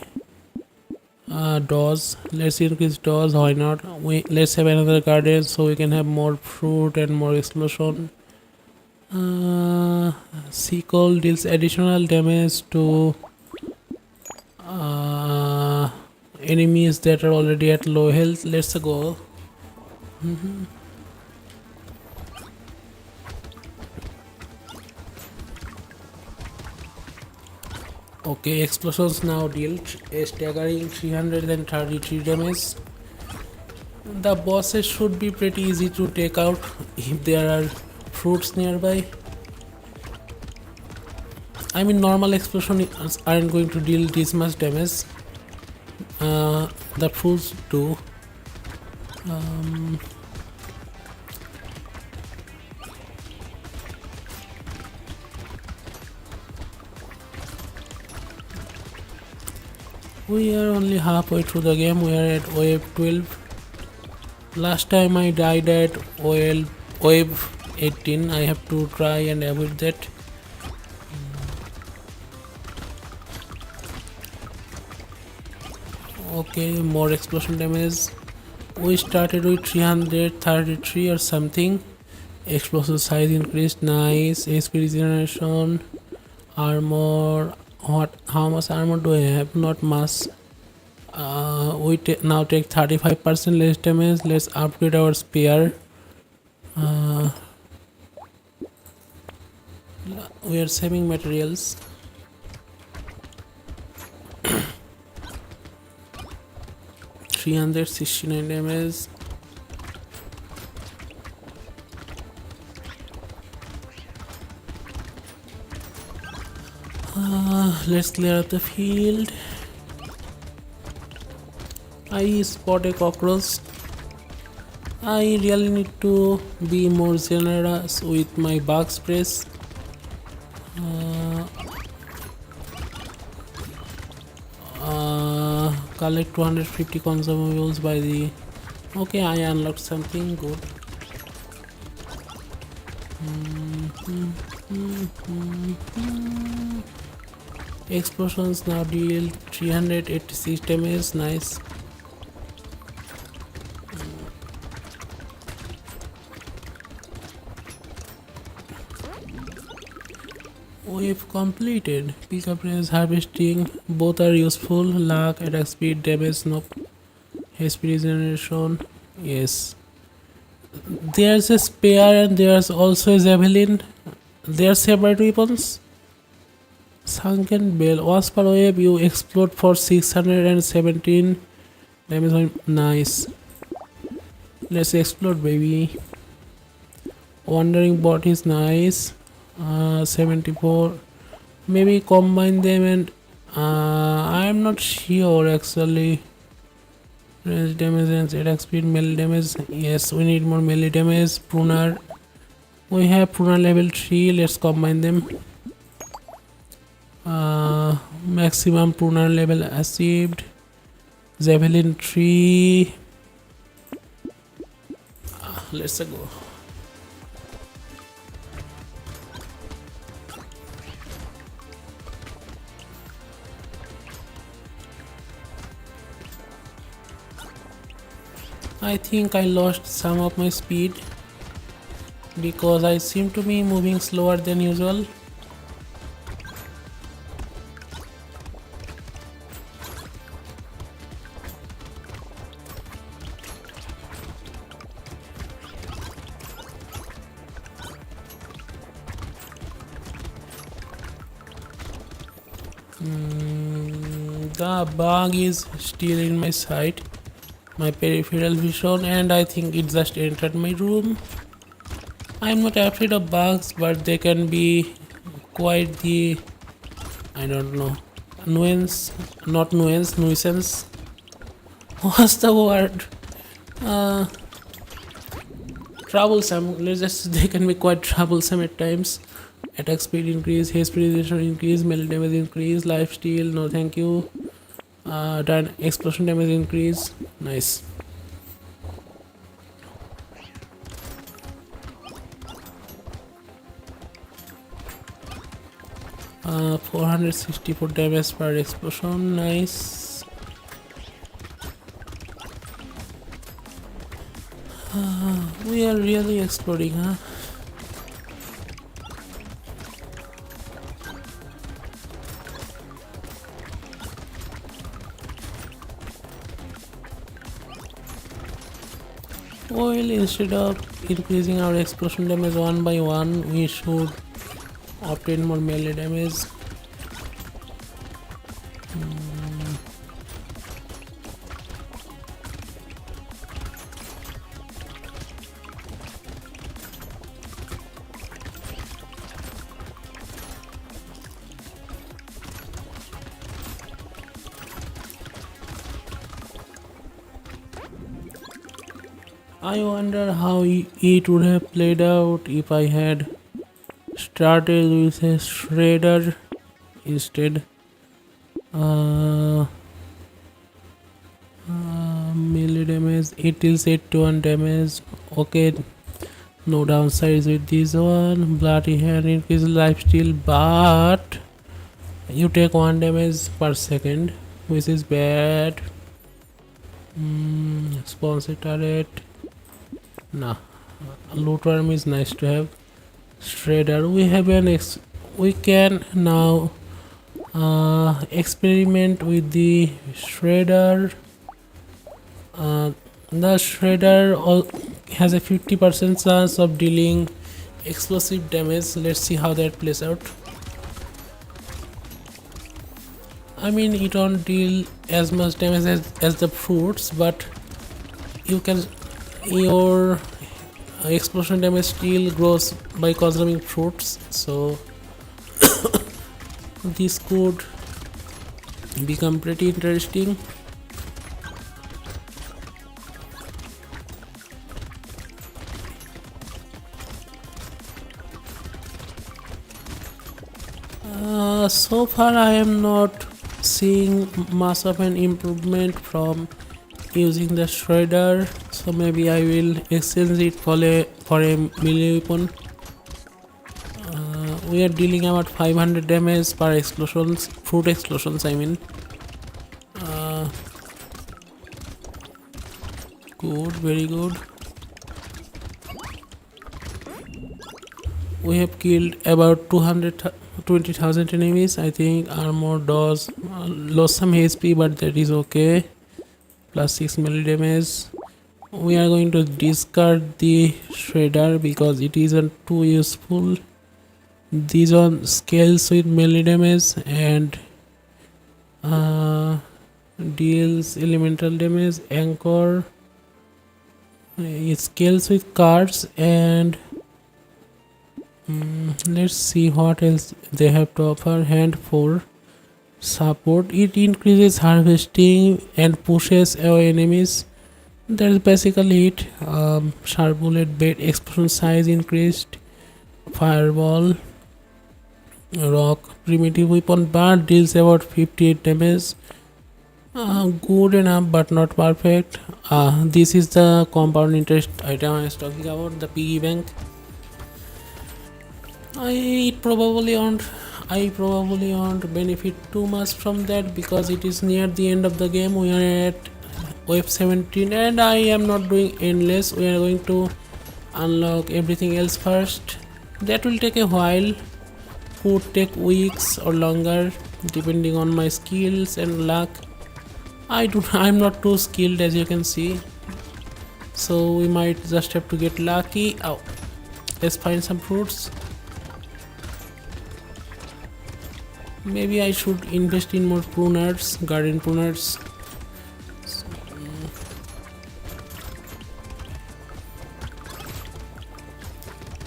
dodge. Let's increase dodge, why not? Let's have another garden so we can have more fruit and more explosion. Sequel deals additional damage to enemies that are already at low health. Let's go. Okay, explosions now dealt a staggering 333 damage. The bosses should be pretty easy to take out if there are fruits nearby. I mean, normal explosions aren't going to deal this much damage. The fruits do. We are only halfway through the game. We are at wave 12. Last time I died at wave 18. I have to try and avoid that. Okay, more explosion damage. We started with 333 or something. Explosive size increased. Nice. HP regeneration. Armor. How much armor do I have? Not much. We now take 35% less damage. Let's upgrade our spear. We are saving materials. $369 damage. Let's clear up the field. I spot a cockroach. I really need to be more generous with my bug sprays. Collect 250 consumables by the... Okay, I unlocked something good. Explosions now deal 386 damage. Nice. We've completed. Pickup range, harvesting, both are useful. Luck, attack speed, damage, no HP regeneration. Yes. There's a spear and there's also a javelin. They're separate weapons. Sunken bell. Once per wave, you explode for 617 damage. Nice. Let's explode, baby. Wandering bot is nice. 74. Maybe combine them and I'm not sure actually. Range damage and attack speed, melee damage. Yes, we need more melee damage. Pruner. We have Pruner level 3. Let's combine them. Maximum Pruner level achieved. Javelin 3. Let's go. I think I lost some of my speed because I seem to be moving slower than usual. The bug is still in my sight, my peripheral vision, and I think it just entered my room. I'm not afraid of bugs, but they can be quite the, I don't know, nuisance. What's the word? Troublesome. Let's just, they can be quite troublesome at times. Attack speed increase, HP resistance increase, melee damage increase, life steal, no thank you. Explosion damage increase. Nice. Uh, 464 damage per explosion. Nice. We are really exploding, huh? Well, instead of increasing our explosion damage one by one, we should obtain more melee damage. I wonder how it would have played out if I had started with a shredder instead. Uh, Melee damage, it is 8 to 1 damage. Okay, no downsides with this one. Bloody hand increases lifesteal, but you take 1 damage per second, which is bad. Sponsor turret. Nah, loot worm is nice to have. Shredder, we have we can now experiment with the shredder. The shredder has a 50% chance of dealing explosive damage. Let's see how that plays out. I mean, it don't deal as much damage as the fruits, but you can your explosion damage still grows by consuming fruits, so this could become pretty interesting. So far I am not seeing much of an improvement from using the shredder, so maybe I will exchange it for a melee weapon. We are dealing about 500 damage per explosions, fruit explosions I mean. Good, very good. We have killed about 220,000 enemies. I think armor does lost some HP, but that is okay. Plus 6 melee damage. We are going to discard the shredder because it isn't too useful. These one scales with melee damage and deals elemental damage. Anchor, it scales with cards, and let's see what else they have to offer. Hand 4 support, it increases harvesting and pushes away enemies. That's basically it. Sharp bullet, bait, explosion size increased, fireball, rock, primitive weapon, but deals about 58 damage. Good enough but not perfect. This is the compound interest item I was talking about, the piggy bank. I probably won't benefit too much from that because it is near the end of the game. We are at wave 17 and I am not doing endless. We are going to unlock everything else first. That will take a while, could take weeks or longer depending on my skills and luck. I'm not too skilled, as you can see, so we might just have to get lucky. Oh, let's find some fruits. Maybe I should invest in more pruners, garden pruners.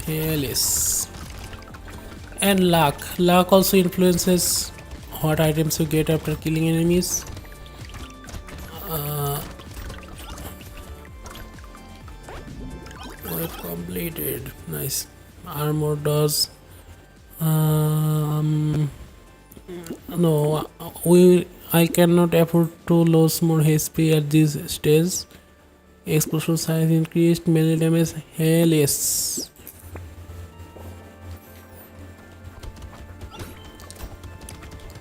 Yes. And luck also influences what items you get after killing enemies. Wave completed. Nice. Armor does no, I cannot afford to lose more HP at this stage. Explosion size increased, melee damage, hell yes.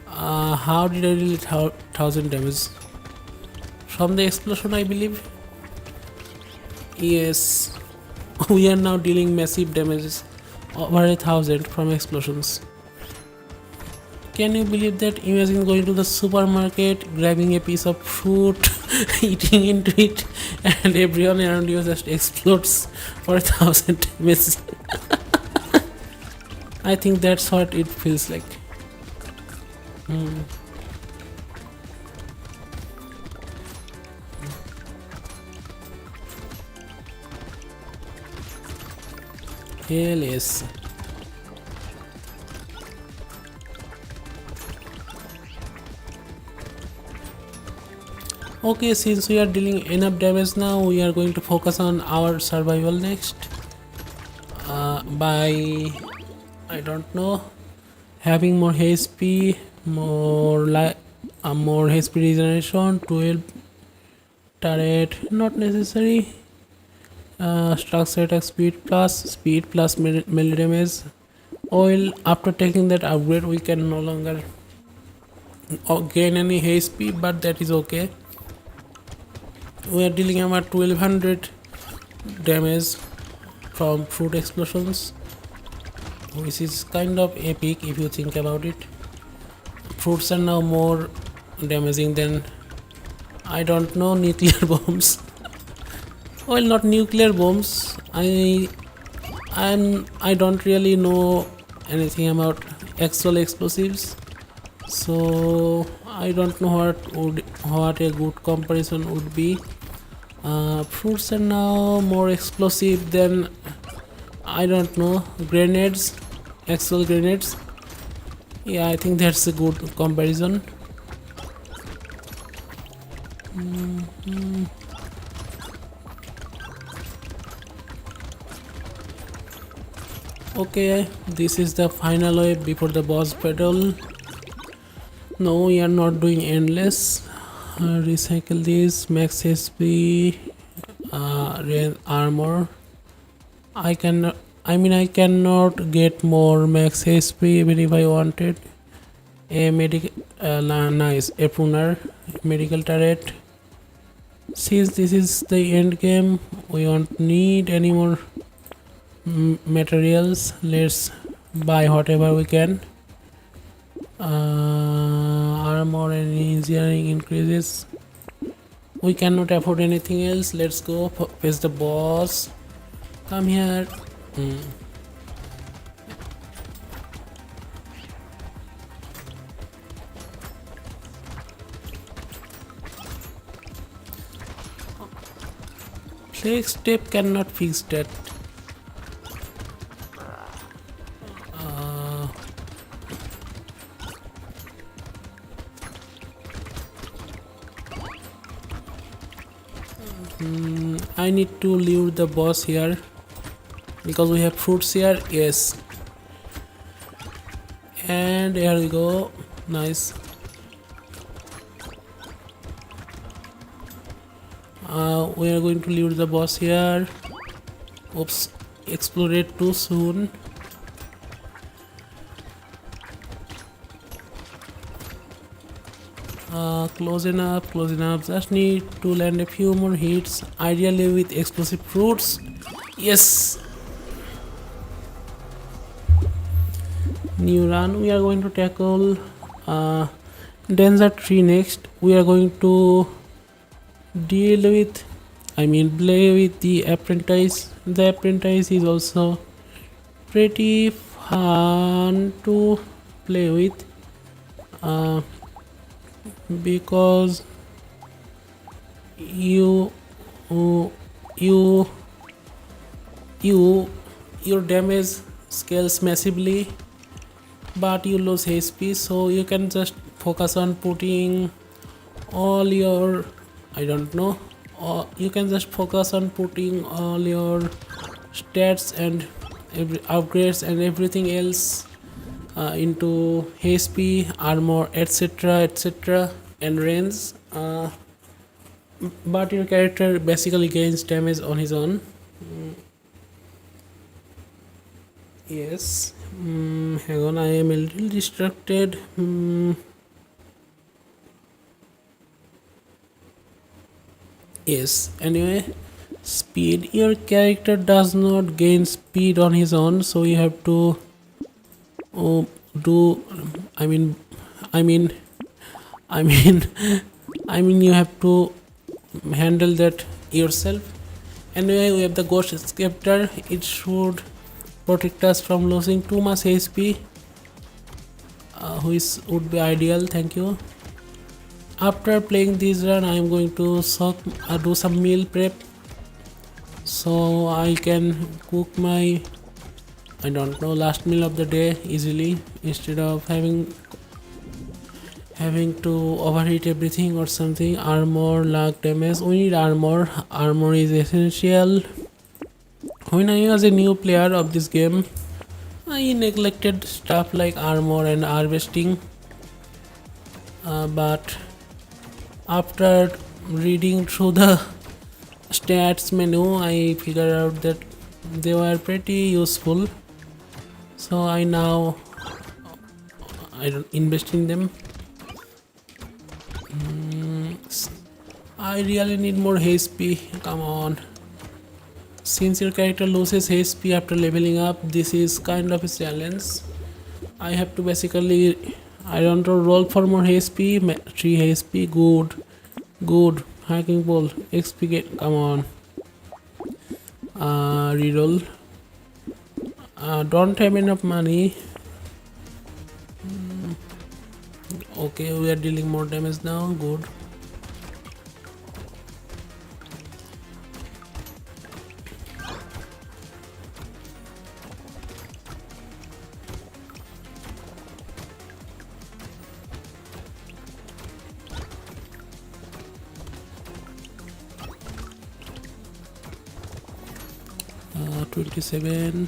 How did I deal 1000 damage? From the explosion, I believe. Yes, we are now dealing massive damages, over 1000 from explosions. Can you believe that? Imagine going to the supermarket, grabbing a piece of fruit, eating into it, and everyone around you just explodes for 1,000 damage. I think that's what it feels like. Hell yes. Okay, since we are dealing enough damage now, we are going to focus on our survival next. By I don't know, having more HP, more HP regeneration, 12 turret, not necessary. Structure attack speed plus melee damage. Oil, after taking that upgrade, we can no longer gain any HP, but that is okay. We are dealing about 1200 damage from fruit explosions, which is kind of epic if you think about it. Fruits are now more damaging than, I don't know, nuclear bombs. Well, not nuclear bombs. I don't really know anything about actual explosives, so I don't know what a good comparison would be. Fruits are now more explosive than, I don't know, grenades, actual grenades. Yeah, I think that's a good comparison. Okay, this is the final wave before the boss battle. No, we are not doing endless. Recycle this, max HP, armor. I cannot get more max HP even if I wanted. A nice a pruner, medical turret. Since this is the end game, we don't need any more materials. Let's buy whatever we can. Armor and engineering increases. We cannot afford anything else. Let's go face the boss. Come here. Flex step cannot fix that. I need to lure the boss here because we have fruits here. Yes, and here we go. Nice. We are going to lure the boss here. Oops, exploded too soon. Close enough. Just need to land a few more hits, ideally with explosive fruits. Yes. New run. We are going to tackle danger tree next. We are going to play with the apprentice. The apprentice is also pretty fun to play with. Because your damage scales massively, but you lose HP, so you can just focus on putting all your, you can just focus on putting all your stats and upgrades and everything else into HP, armor, etc., and range. But your character basically gains damage on his own. Yes. Hang on, I am a little distracted. Yes. Anyway, speed. Your character does not gain speed on his own, so you have to I mean, I mean, I mean, you have to handle that yourself. Anyway, we have the Ghost Scepter. It should protect us from losing too much HP, which would be ideal. Thank you. After playing this run, I am going to do some meal prep, so I can cook my, I don't know, last meal of the day easily instead of having to overheat everything or something. Armor, luck, damage. We need armor. Armor is essential. When I was a new player of this game, I neglected stuff like armor and harvesting, but after reading through the stats menu, I figured out that they were pretty useful, so I don't invest in them. I really need more HP. Come on. Since your character loses HP after leveling up, this is kind of a challenge. I have to basically, I don't know, roll for more HP. 3 HP, good. Hacking ball, XP get, come on. Reroll. Don't have enough money. Okay, we are dealing more damage now, good. Uh, 27.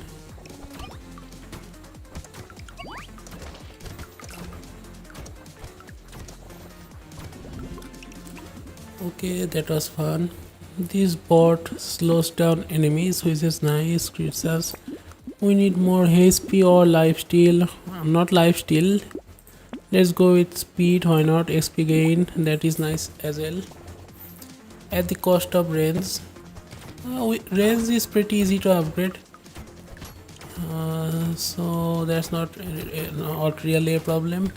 Okay, that was fun. This bot slows down enemies, which is nice. Creatures. We need more HP or lifesteal. Not lifesteal. Let's go with speed. Why not? XP gain. That is nice as well. At the cost of range. Range is pretty easy to upgrade. So that's not really a problem.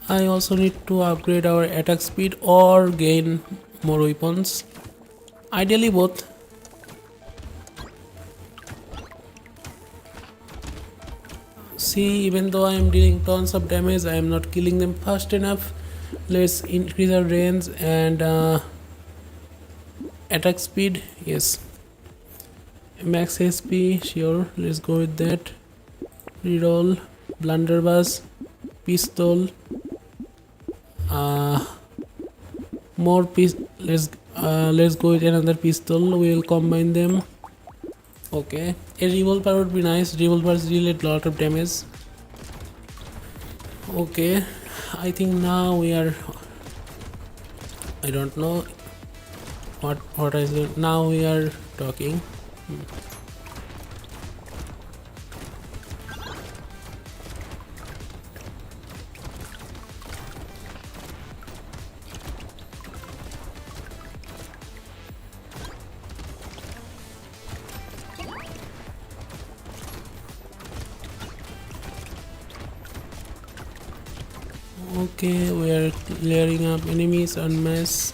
I also need to upgrade our attack speed or gain more weapons. Ideally both. See, even though I am dealing tons of damage, I am not killing them fast enough. Let's increase our range and attack speed. Yes. Max HP, sure. Let's go with that. Reroll, blunderbuss, pistol. More let's go with another pistol. We will combine them. Okay, a revolver would be nice. Revolvers deal a lot of damage. Okay, I think now we are, I don't know what is it. Now we are talking. Okay, we are clearing up enemies en masse.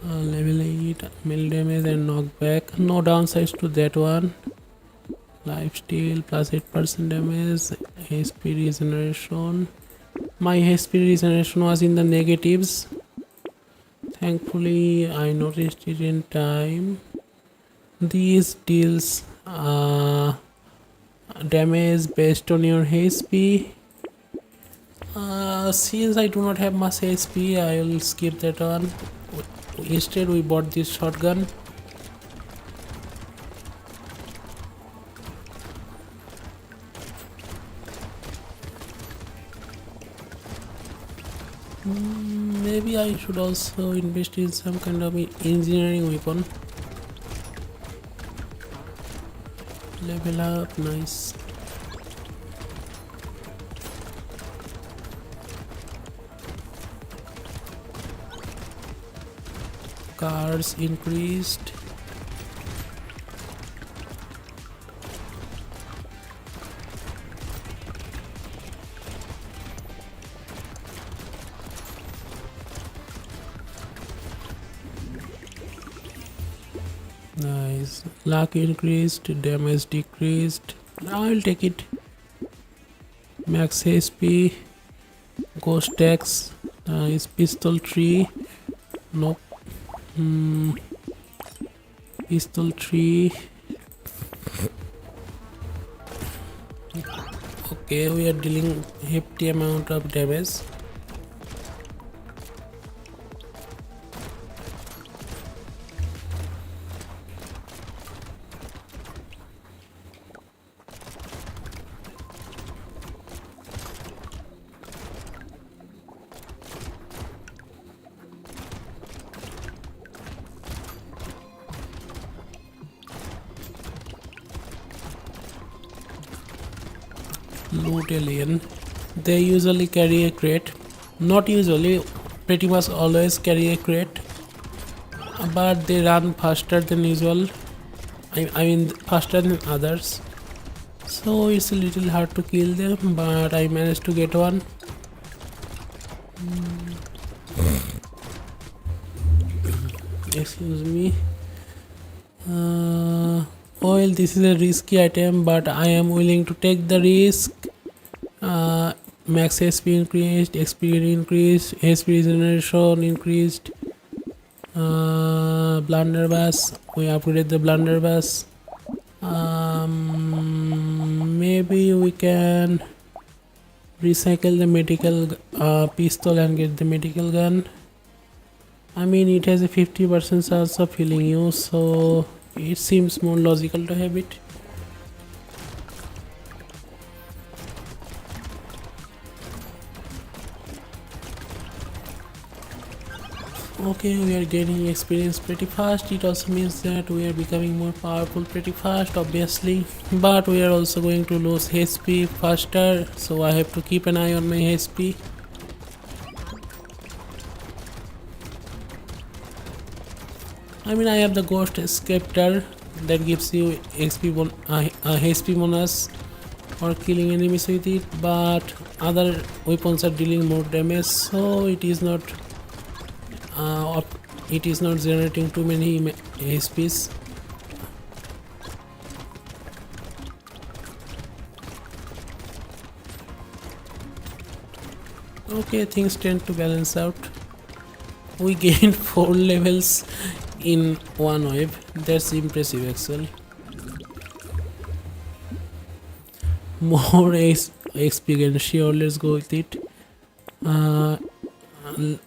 Level 8, melee damage and knockback. No downsides to that one. Lifesteal plus 8% damage. HP regeneration. My HP regeneration was in the negatives. Thankfully, I noticed it in time. These deals damage based on your HP. Since I do not have much HP, I will skip that one. Instead, we bought this shotgun. Maybe I should also invest in some kind of engineering weapon. Level up, nice. Cards increased. Nice. Luck increased, damage decreased. I'll take it. Max HP, Ghost Tax, is pistol 3. Nope. Pistol 3. Okay, we are dealing hefty amount of damage. Loot alien. They usually carry a crate. Not usually, pretty much always carry a crate. But they run faster than usual. I mean faster than others. So it's a little hard to kill them, but I managed to get one. Excuse me. Well, this is a risky item, but I am willing to take the risk. Max HP increased, XP increased, HP regeneration increased. Blunderbuss, we upgraded the blunderbuss. Maybe we can recycle the medical pistol and get the medical gun. I mean, it has a 50% chance of healing you, so it seems more logical to have it. Okay, we are gaining experience pretty fast. It also means that we are becoming more powerful pretty fast, obviously, but we are also going to lose HP faster, so I have to keep an eye on my HP. I mean, I have the Ghost Scepter that gives you HP bonus for killing enemies with it, but other weapons are dealing more damage, so it is not generating too many HPs. Okay, things tend to balance out. We gained 4 levels in one wave. That's impressive actually. More XP gain, sure, let's go with it.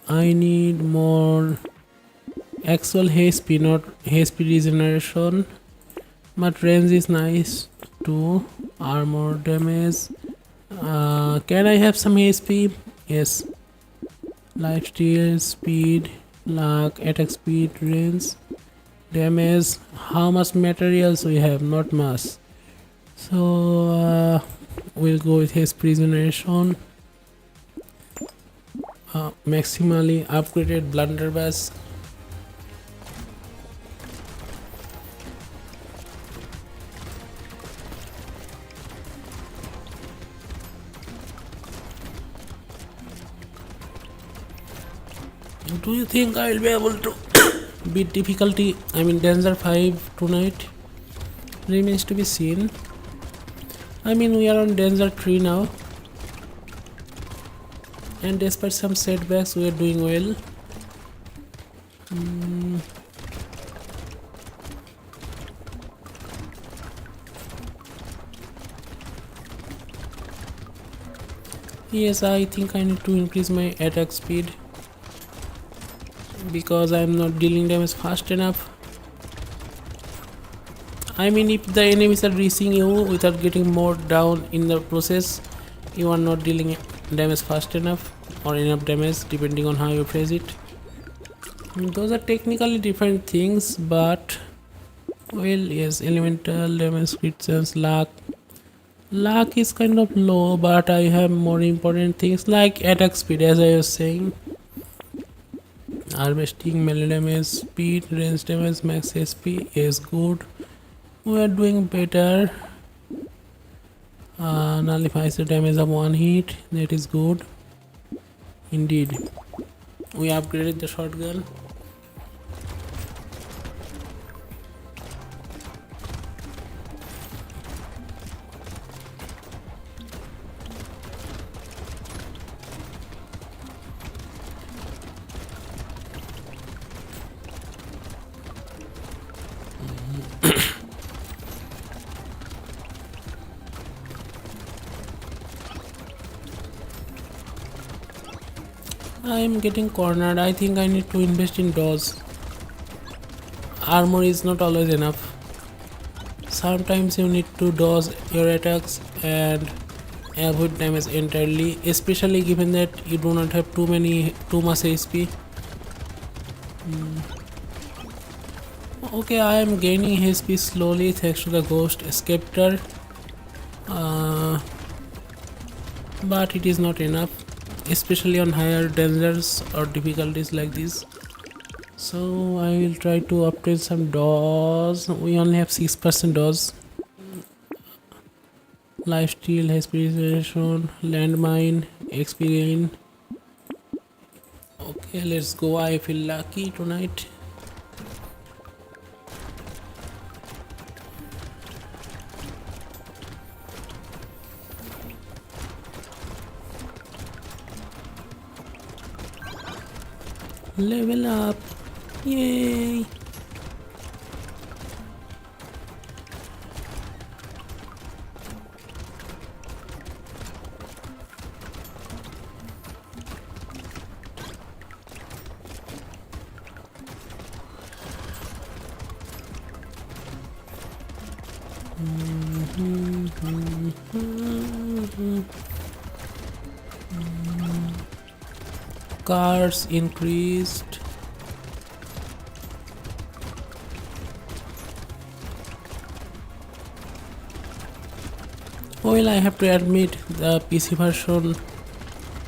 I need more actual HP, not HP regeneration, but range is nice too. Armor damage. Can I have some HP? Yes. Lifesteal, speed, luck, attack speed, range, damage. How much materials we have? Not much. So we'll go with his regeneration. Maximally upgraded blunderbuss. Do you think I will be able to beat difficulty, I mean danger 5 tonight? Remains to be seen. I mean, we are on danger 3 now, and despite some setbacks we are doing well. Yes, I think I need to increase my attack speed because I am not dealing damage fast enough. I mean, if the enemies are reaching you without getting more down in the process, you are not dealing damage fast enough or enough damage, depending on how you phrase it. Those are technically different things, but Well, yes, elemental damage, crit chance, luck. Luck is kind of low, but I have more important things like attack speed, as I was saying. Harvesting, melee damage, speed, range damage, max SP is good. We are doing better. Nullifies the damage of one hit, that is good. Indeed. We upgraded the shotgun. I am getting cornered. I think I need to invest in dodge. Armor is not always enough. Sometimes you need to dodge your attacks and avoid damage entirely, especially given that you do not have too much HP. Okay, I am gaining HP slowly thanks to the ghost scepter, but it is not enough, especially on higher dangers or difficulties like this. So I will try to obtain some dodge. We only have 6% dodge. Lifesteal, HP regeneration, landmine, XP gain. Okay, let's go. I feel lucky tonight. Level up. Yay. Cars increased. Well, I have to admit the PC version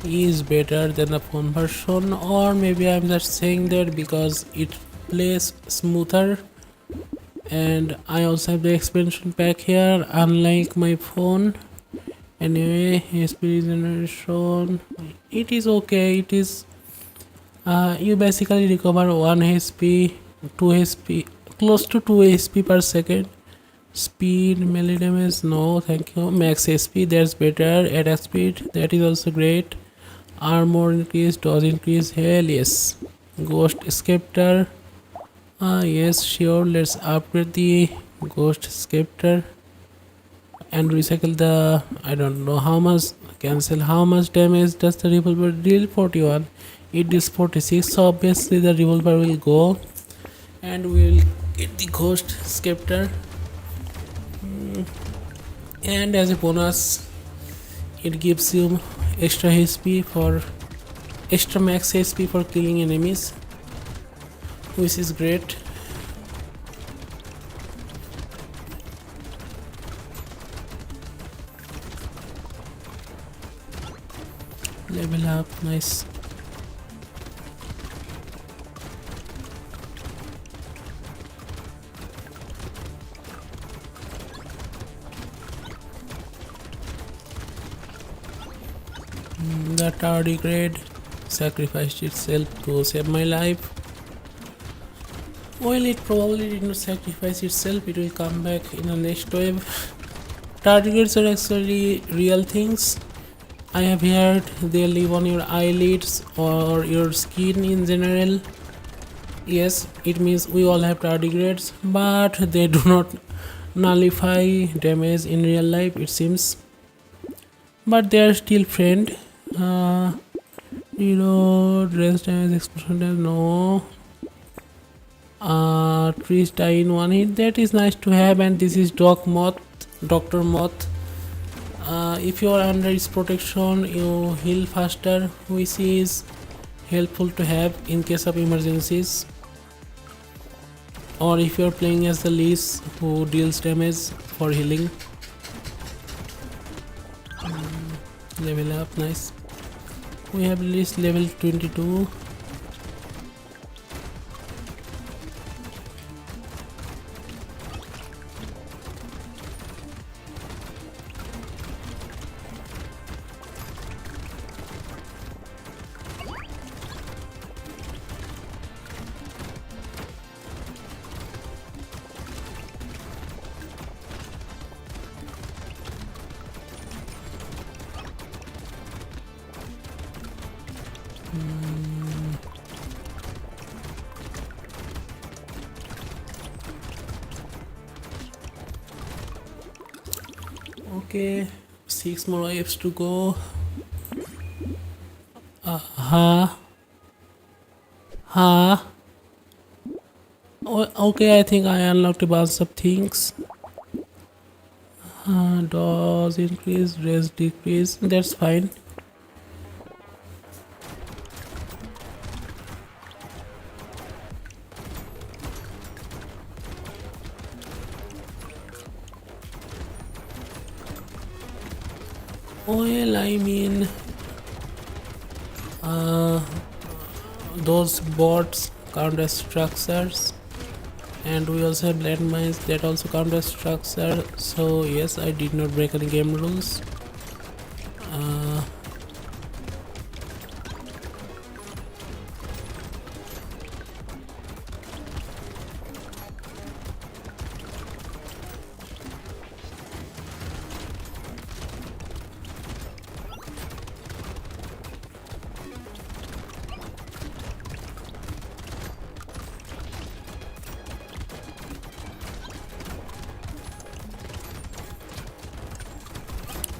is better than the phone version, or maybe I'm just saying that because it plays smoother, and I also have the expansion pack here unlike my phone. Anyway, HP regeneration, it is okay. It is you basically recover 1 HP, 2 HP, close to 2 HP per second. Speed, melee damage, no thank you. Max SP, that's better. Attack speed, that is also great. Armor increase, dodge increase, hell yes. Ghost scepter, yes sure, let's upgrade the ghost scepter and recycle the, I don't know how much, cancel. How much damage does the revolver deal? 41. It is 46, so obviously the revolver will go and we will get the ghost scepter. And as a bonus it gives you extra max HP for killing enemies, which is great. Level up, nice. The tardigrade sacrificed itself to save my life. Well, it probably did not sacrifice itself, it will come back in the next wave. Tardigrades are actually real things. I have heard they live on your eyelids or your skin in general. Yes, it means we all have tardigrades, but they do not nullify damage in real life, it seems. But they are still friend. Range damage, explosion damage, no. Trees die in one hit, that is nice to have. And this is Dr. Moth. If you are under its protection, you heal faster, which is helpful to have in case of emergencies. or if you're playing as the Lease who deals damage for healing. Level up, nice. We have Lease level 22. Okay, 6 more waves to go. Ha. Ha. Okay, I think I unlocked a bunch of things. Dodge increase, rest decrease. That's fine. Well, I mean, uh, those bots count as structures, and we also have landmines that also count as structure. So yes, I did not break any game rules. Uh,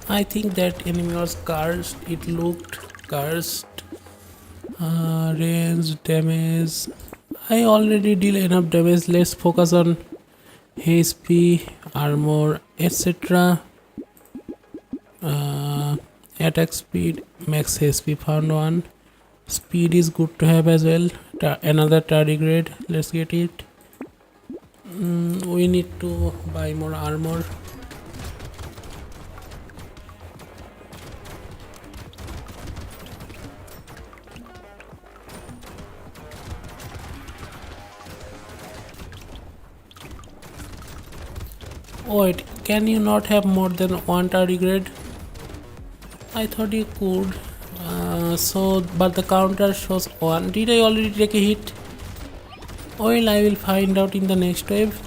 I think that enemy was cursed. It looked cursed. Range damage. I already deal enough damage. Let's focus on HP, armor, etc. Attack speed, max HP found one. Speed is good to have as well. Another tardigrade. Let's get it. We need to buy more armor. Wait, can you not have more than one tardigrade? I thought you could. But the counter shows one. Did I already take a hit? Well, I will find out in the next wave.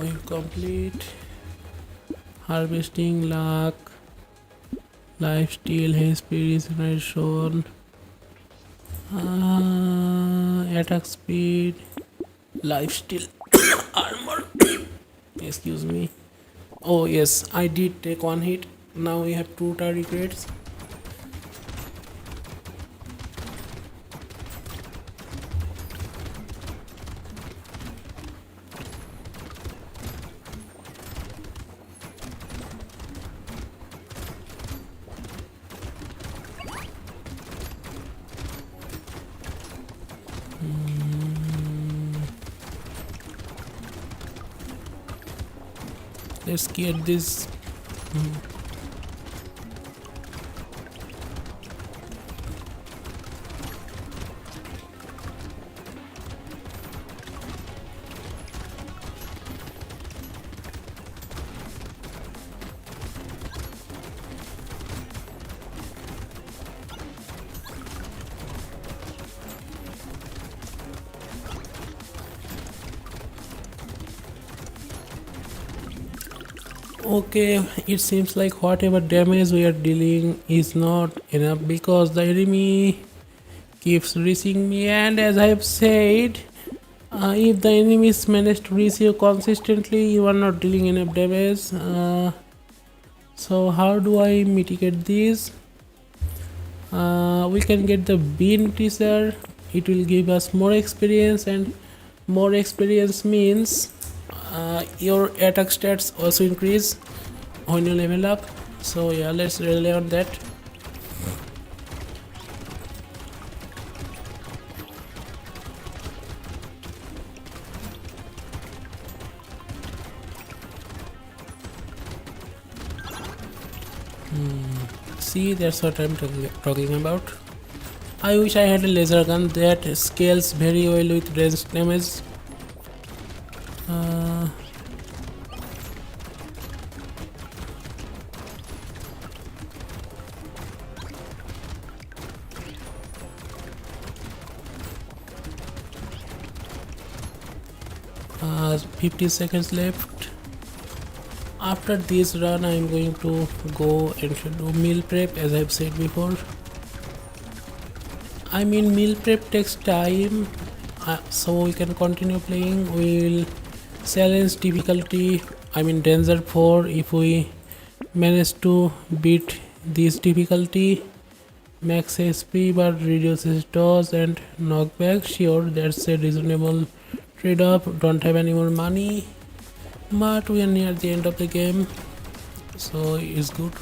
We complete harvesting, luck, life steal, HP regeneration, attack speed, life steal, armor. Excuse me. Oh yes, I did take one hit. Now we have two tardigrades. Let's get this. Okay, it seems like whatever damage we are dealing is not enough because the enemy keeps reaching me, and as I have said, If the enemies manage to reach you consistently, you are not dealing enough damage. So how do I mitigate this? We can get the bean teaser. It will give us more experience, and more experience means your attack stats also increase when you level up. So yeah, let's rely on that. See, that's what I'm talking about. I wish I had a laser gun that scales very well with ranged damage. Uh, uh, 50 seconds left. After this run, I'm going to go and do meal prep, as I've said before. I mean, meal prep takes time, so we can continue playing. We'll challenge difficulty, I mean danger 4. If we manage to beat this difficulty, max HP but reduces dodge and knockback, sure, that's a reasonable trade-off. Don't have any more money, but we are near the end of the game, so it's good.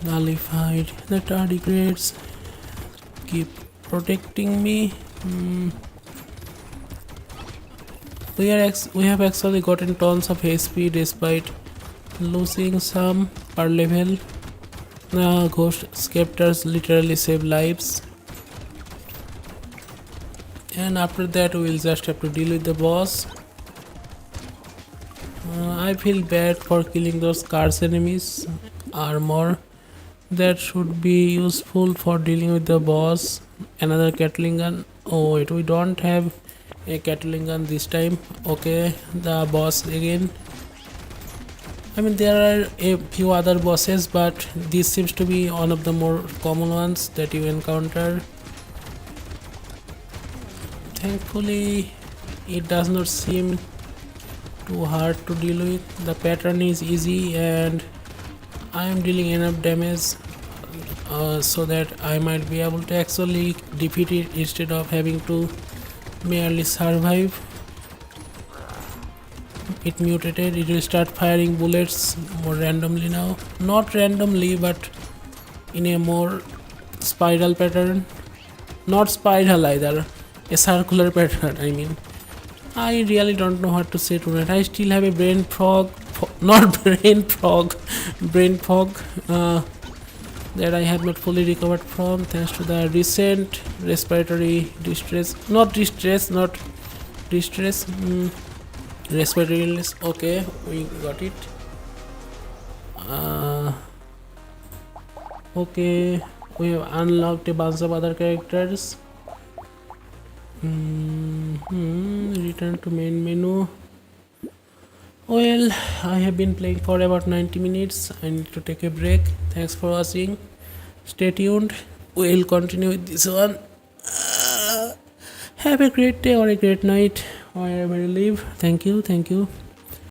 Nullified. The tardigrades keep protecting me. We have actually gotten tons of HP despite losing some per level. Ghost scepters literally save lives. And after that we'll just have to deal with the boss. I feel bad for killing those cars enemies. Armor that should be useful for dealing with the boss. Another Gatling gun. Oh wait, we don't have a Gatling gun this time. Okay, the boss again. I mean, there are a few other bosses, but this seems to be one of the more common ones that you encounter. Thankfully, it does not seem too hard to deal with. The pattern is easy and I am dealing enough damage so that I might be able to actually defeat it instead of having to merely survive. It mutated. It will start firing bullets more randomly now. Not randomly, but in a more spiral pattern. Not spiral either, a circular pattern. I mean, I really don't know what to say tonight. I still have a brain fog, not brain fog, brain fog that I have not fully recovered from thanks to the recent respiratory distress. Not distress, not distress. Respiratory illness. Okay, we got it. Okay, we have unlocked a bunch of other characters. Return to main menu. Well, I have been playing for about 90 minutes. I need to take a break. Thanks for watching. Stay tuned. We'll continue with this one. Have a great day or a great night wherever you live. Thank you. Thank you.